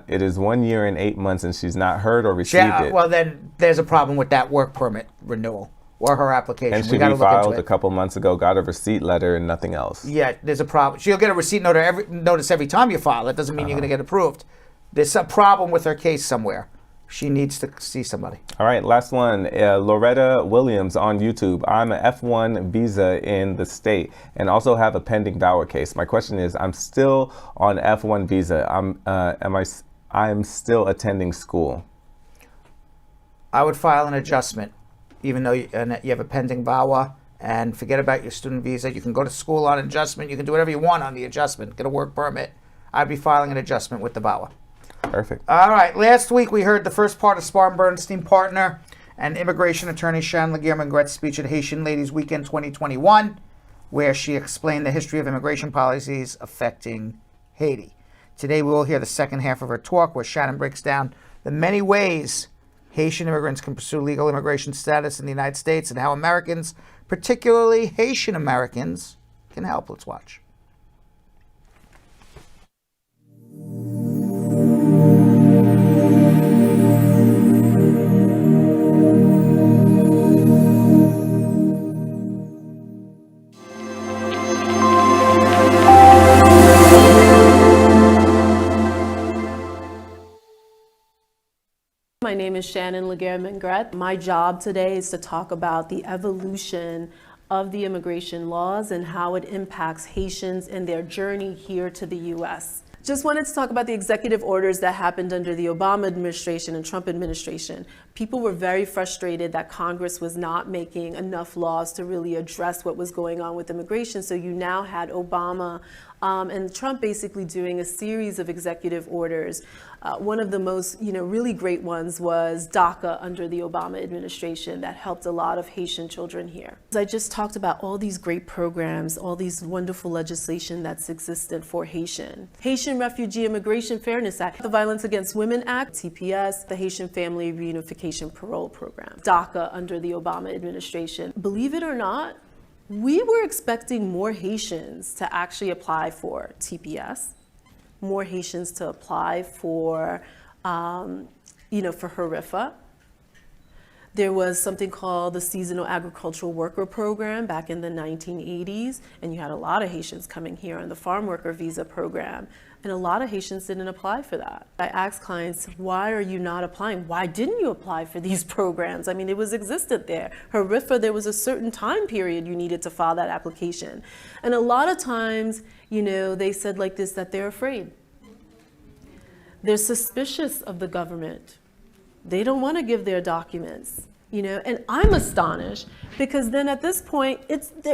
is 1 year and 8 months and she's not heard or received it. Well, then there's a problem with that work permit renewal or her application. And she refiled a couple months ago, got a receipt letter and nothing else. Yeah, there's a problem. She'll get a receipt notice every time you file. That doesn't mean you're going to get approved. There's a problem with her case somewhere. She needs to see somebody. All right, last one. Loretta Williams on YouTube. I'm an F1 visa in the state and also have a pending VAWA case. My question is, I'm still on F1 visa. I'm still attending school. I would file an adjustment, even though you have a pending VAWA, and forget about your student visa. You can go to school on adjustment. You can do whatever you want on the adjustment. Get a work permit. I'd be filing an adjustment with the VAWA. Perfect. All right. Last week we heard the first part of Spar and Bernstein partner and immigration attorney Shannon LaGuerre-Maingrette's speech at Haitian Ladies Weekend 2021, where she explained the history of immigration policies affecting Haiti. Today we will hear the second half of her talk, where Shannon breaks down the many ways Haitian immigrants can pursue legal immigration status in the United States and how Americans, particularly Haitian Americans, can help. Let's watch. is Shannon LaGuerre-Maingrette. My job today is to talk about the evolution of the immigration laws and how it impacts Haitians and their journey here to the U.S. Just wanted to talk about the executive orders that happened under the Obama administration and Trump administration. People were very frustrated that Congress was not making enough laws to really address what was going on with immigration. So you now had Obama and Trump basically doing a series of executive orders. One of the most, really great ones was DACA under the Obama administration that helped a lot of Haitian children here. I just talked about all these great programs, all these wonderful legislation that's existed for Haitian Refugee Immigration Fairness Act, the Violence Against Women Act, TPS, the Haitian Family Reunification Parole Program, DACA under the Obama administration. Believe it or not, we were expecting more Haitians to actually apply for TPS, more Haitians to apply for, for HRFA. There was something called the Seasonal Agricultural Worker Program back in the 1980s, and you had a lot of Haitians coming here on the Farm Worker Visa Program, and a lot of Haitians didn't apply for that. I asked clients, why are you not applying? Why didn't you apply for these programs? I mean, it was existent there. HRFA, there was a certain time period you needed to file that application. And a lot of times, they said like this, that they're afraid. They're suspicious of the government. They don't want to give their documents, and I'm astonished because then at this point,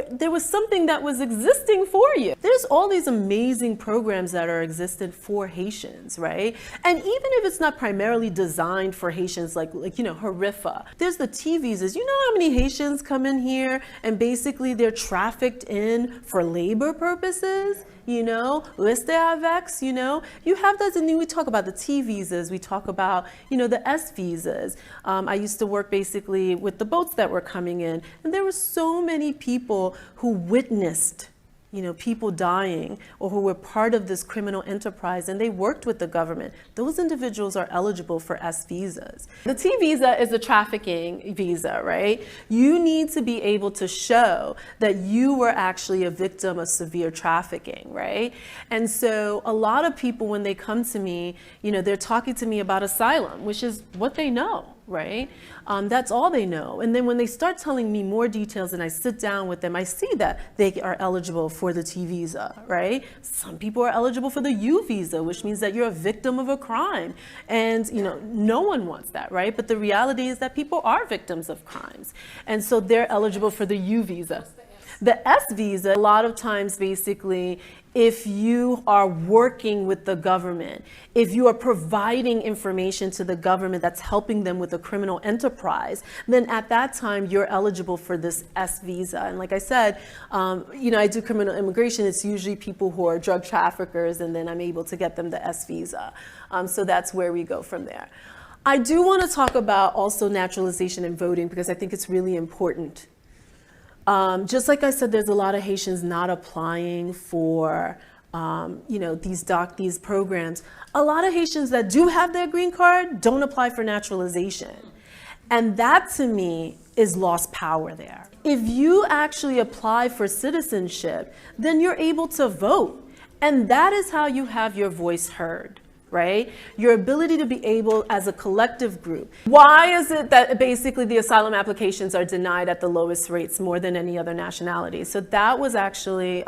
there was something that was existing for you. There's all these amazing programs that are existent for Haitians, right? And even if it's not primarily designed for Haitians, like HRFA, there's the T visas. You know how many Haitians come in here and basically they're trafficked in for labor purposes? Rester avec, you have those, and then we talk about the T visas, we talk about, the S visas. I used to work basically with the boats that were coming in, and there were so many people who witnessed people dying or who were part of this criminal enterprise and they worked with the government. Those individuals are eligible for S visas. The T visa is a trafficking visa, right? You need to be able to show that you were actually a victim of severe trafficking, right? And so a lot of people, when they come to me, they're talking to me about asylum, which is what they know. Right? That's all they know. And then when they start telling me more details and I sit down with them, I see that they are eligible for the T visa, right? Some people are eligible for the U visa, which means that you're a victim of a crime. And, no one wants that, right? But the reality is that people are victims of crimes. And so they're eligible for the U visa. The S visa, a lot of times basically, if you are working with the government, if you are providing information to the government that's helping them with a criminal enterprise, then at that time you're eligible for this S visa. And like I said, I do criminal immigration. It's usually people who are drug traffickers, and then I'm able to get them the S visa. So that's where we go from there. I do want to talk about also naturalization and voting because I think it's really important. Just like I said, there's a lot of Haitians not applying for, these programs. A lot of Haitians that do have their green card don't apply for naturalization. And that to me is lost power there. If you actually apply for citizenship, then you're able to vote. And that is how you have your voice heard. Right? Your ability to be able as a collective group. Why is it that basically the asylum applications are denied at the lowest rates more than any other nationality? So that was actually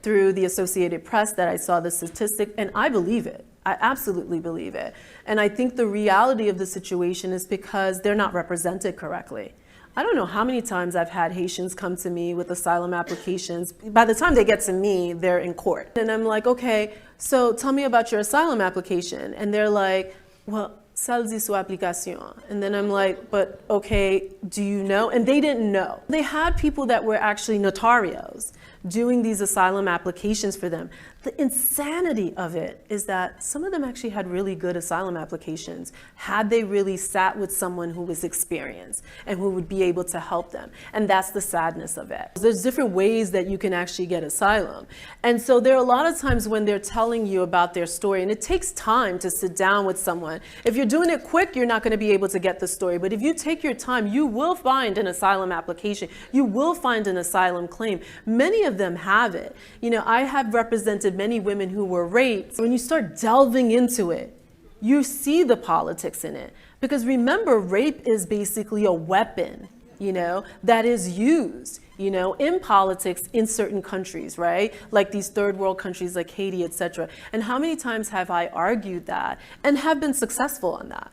through the Associated Press that I saw the statistic, and I believe it. I absolutely believe it. And I think the reality of the situation is because they're not represented correctly. I don't know how many times I've had Haitians come to me with asylum applications. By the time they get to me, they're in court. And I'm like, okay, so tell me about your asylum application. And they're like, well, ça dit su application. And then I'm like, but okay, do you know? And they didn't know. They had people that were actually notarios doing these asylum applications for them. The insanity of it is that some of them actually had really good asylum applications had they really sat with someone who was experienced and who would be able to help them. And that's the sadness of it. There's different ways that you can actually get asylum. And so there are a lot of times when they're telling you about their story, and it takes time to sit down with someone. If you're doing it quick, you're not going to be able to get the story. But if you take your time, you will find an asylum application. You will find an asylum claim. Many of them have it. I have represented many women who were raped. When you start delving into it, you see the politics in it. Because remember, rape is basically a weapon, that is used, in politics in certain countries, right? Like these third world countries like Haiti, etc. And how many times have I argued that and have been successful on that?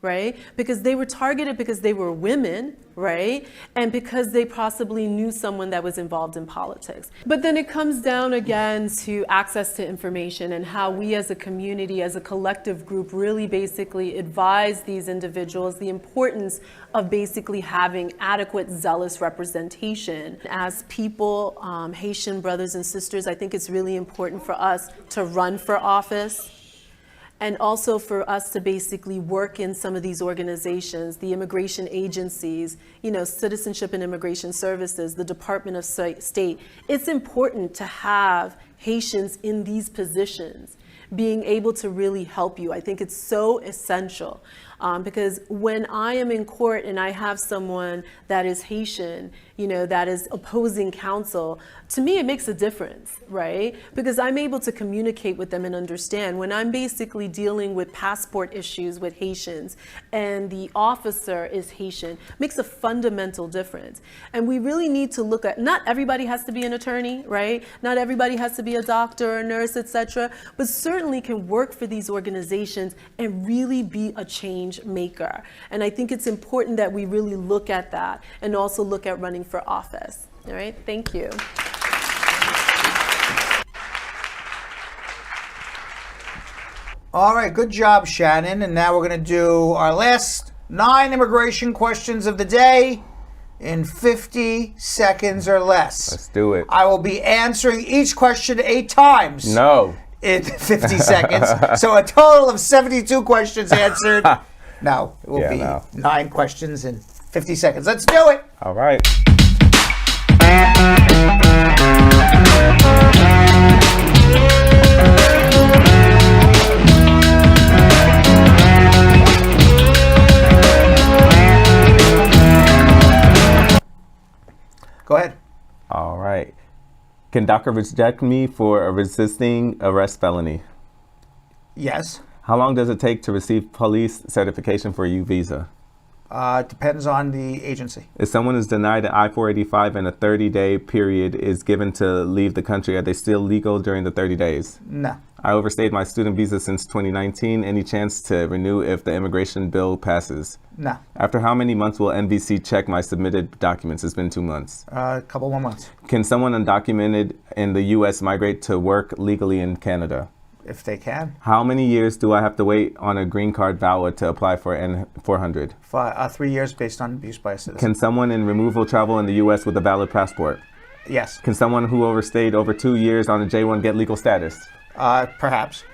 Right? Because they were targeted because they were women, right? And because they possibly knew someone that was involved in politics. But then it comes down again to access to information and how we as a community, as a collective group, really basically advise these individuals the importance of basically having adequate, zealous representation. As people, Haitian brothers and sisters, I think it's really important for us to run for office. And also for us to basically work in some of these organizations, the immigration agencies, Citizenship and Immigration Services, the Department of State. It's important to have Haitians in these positions being able to really help you. I think it's so essential because when I am in court and I have someone that is Haitian, that is opposing counsel, to me it makes a difference, right? Because I'm able to communicate with them and understand. When I'm basically dealing with passport issues with Haitians and the officer is Haitian, makes a fundamental difference. And we really need to look at, not everybody has to be an attorney, right? Not everybody has to be a doctor or a nurse, etc., but certainly can work for these organizations and really be a change maker. And I think it's important that we really look at that and also look at running for office. All right, thank you. All right, good job, Shannon. And now we're going to do our last 9 immigration questions of the day in 50 seconds or less. Let's do it. I will be answering each question 8 times. No. In 50 seconds. So a total of 72 questions answered. No, it will be 9 questions in 50 seconds. Let's do it. All right. Go ahead. All right. Can DACA reject me for a resisting arrest felony? Yes. How long does it take to receive police certification for a U visa? Depends on the agency. If someone is denied an I-485 and a 30-day period is given to leave the country, are they still legal during the 30 days? No. I overstayed my student visa since 2019. Any chance to renew if the immigration bill passes? No. After how many months will NBC check my submitted documents? It's been 2 months. A couple more months. Can someone undocumented in the U.S. migrate to work legally in Canada? If they can. How many years do I have to wait on a green card VAWA to apply for N400? 3 years based on abuse by a citizen. Can someone in removal travel in the U.S. with a valid passport? Yes. Can someone who overstayed over 2 years on a J1 get legal status? Perhaps.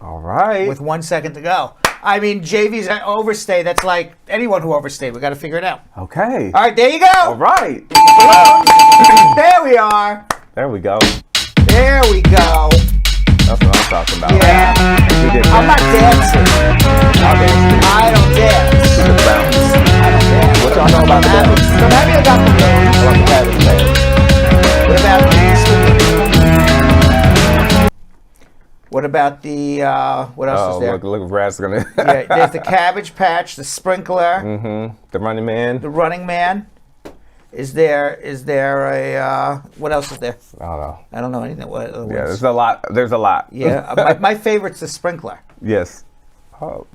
All right. With 1 second to go. I mean, JV's overstay. That's like anyone who overstayed. We got to figure it out. Okay. All right, there you go. All right. There we are. There we go. There we go. That's what I'm talking about. Yeah. We did I'm not dancing. I'll dance. I don't dance. The bounce. I don't dance. What y'all know about the bounce? So maybe I got the balloons. I love the pattern, man. What about these? What about the, what else is there? Look, Brad's gonna. Yeah, there's the Cabbage Patch, the sprinkler. Mm-hmm. The Running Man. The Running Man. Is there a, what else is there? I don't know. I don't know anything. What other Yeah, ones? there's a lot. Yeah, my favorite's the sprinkler. Yes. Oh,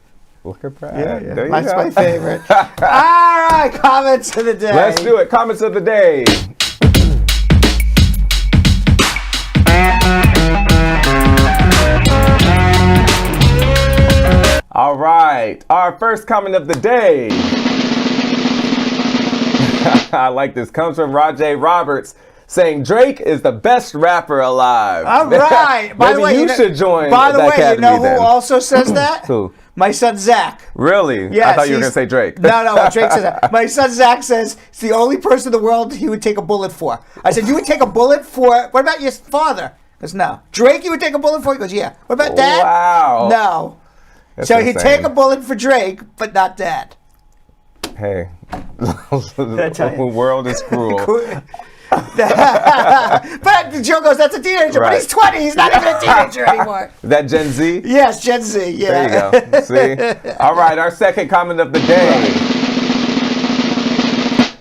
look at Brad. Yeah. There you That's go. my favorite. All right, comments of the day. Let's do it. Comments of the day. All right, our first comment of the day. I like this. Comes from Rajay Roberts saying Drake is the best rapper alive. All right. By Maybe the way, you should join. By the the way, academy you know then. who also says that? Who? My son Zach. Really? Yes, I thought you were going to say Drake. No, Drake says that. My son Zach says it's the only person in the world he would take a bullet for. I said, you would take a bullet for, what about your father? He goes, no. Drake you would take a bullet for? He goes, yeah. What about Dad? Wow. No. That's so he'd insane. take a bullet for Drake, but not Dad. Hey, I tell you? the world is cruel. But Joe goes, that's a teenager. But Right. he's 20. He's not even a teenager anymore. Is that Gen Z? Yes, Gen Z. Yeah. There you go. See? All right, our second comment of the day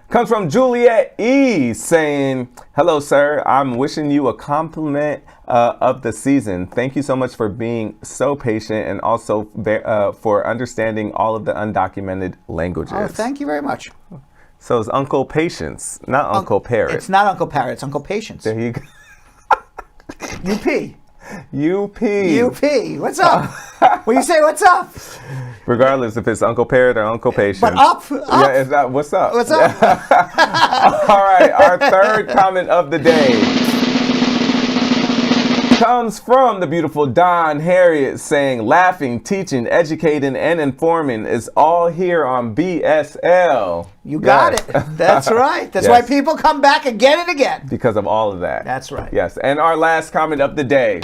comes from Juliet E. saying, hello, sir. I'm wishing you a compliment of the season. Thank you so much for being so patient and also for understanding all of the undocumented languages. Oh, thank you very much. So it's Uncle Patience, not Uncle Parrot. It's not Uncle Parrot. It's Uncle Patience. There you go. UP. UP. What's up? When you say what's up? Regardless if it's Uncle Parrot or Uncle Patience. But up. Yeah, it's not. What's up? What's up? All right, our third comment of the day comes from the beautiful Dawn Harriet saying, laughing, teaching, educating, and informing is all here on BSL. You got it. That's right. That's why people come back again and again. Because of all of that. That's right. Yes. And our last comment of the day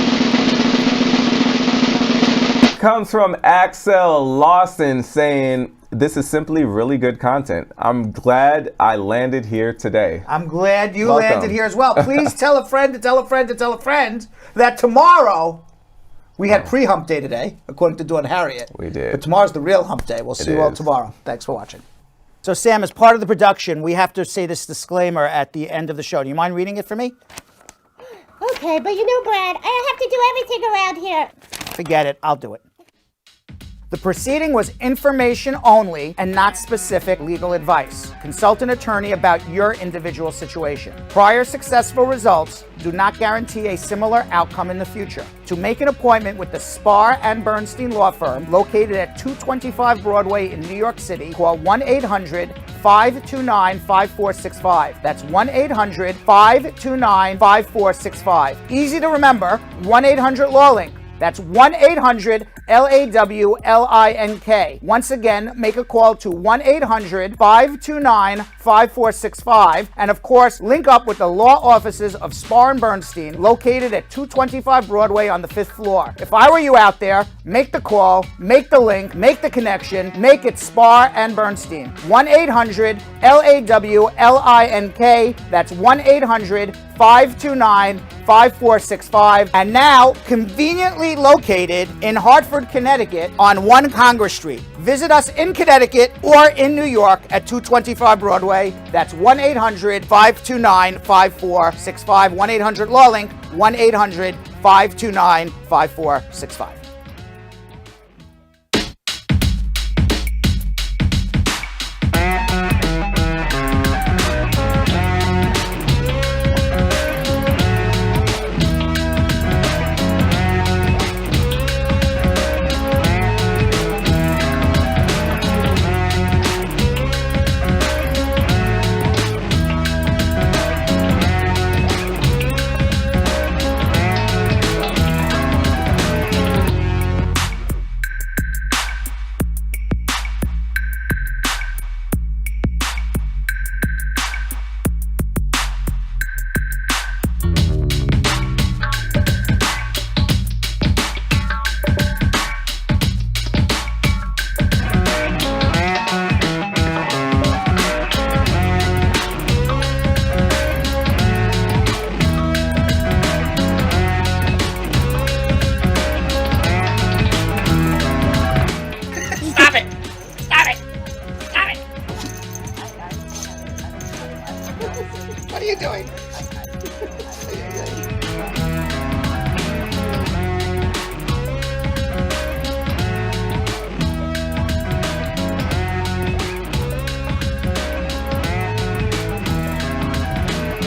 comes from Axel Lawson saying, this is simply really good content. I'm glad I landed here today. I'm glad you Welcome. landed here as well. Please tell a friend to tell a friend to tell a friend that tomorrow, we had pre-hump day today, according to Dawn Harriet. We did. But tomorrow's the real hump day. We'll see you all is. tomorrow. Thanks for watching. So Sam, as part of the production, we have to say this disclaimer at the end of the show. Do you mind reading it for me? Okay, but you know, Brad, I have to do everything around here. Forget it. I'll do it. The proceeding was information only and not specific legal advice. Consult an attorney about your individual situation. Prior successful results do not guarantee a similar outcome in the future. To make an appointment with the Spar and Bernstein law firm located at 225 Broadway in New York City, call 1-800-529-5465. That's 1-800-529-5465. Easy to remember, 1-800-LAW-LINK. That's 1-800-LAWLINK. Once again, make a call to 1-800-529-5465. And of course, link up with the law offices of Spar and Bernstein, located at 225 Broadway on the 5th floor. If I were you out there, make the call, make the link, make the connection, make it Spar and Bernstein. 1-800-LAWLINK. That's 1-800-529-5465. And now, conveniently located in Hartford, Connecticut on 1 Congress Street. Visit us in Connecticut or in New York at 225 Broadway. That's 1-800-529-5465. 1-800-LAW-LINK. 1-800-529-5465. What are you doing?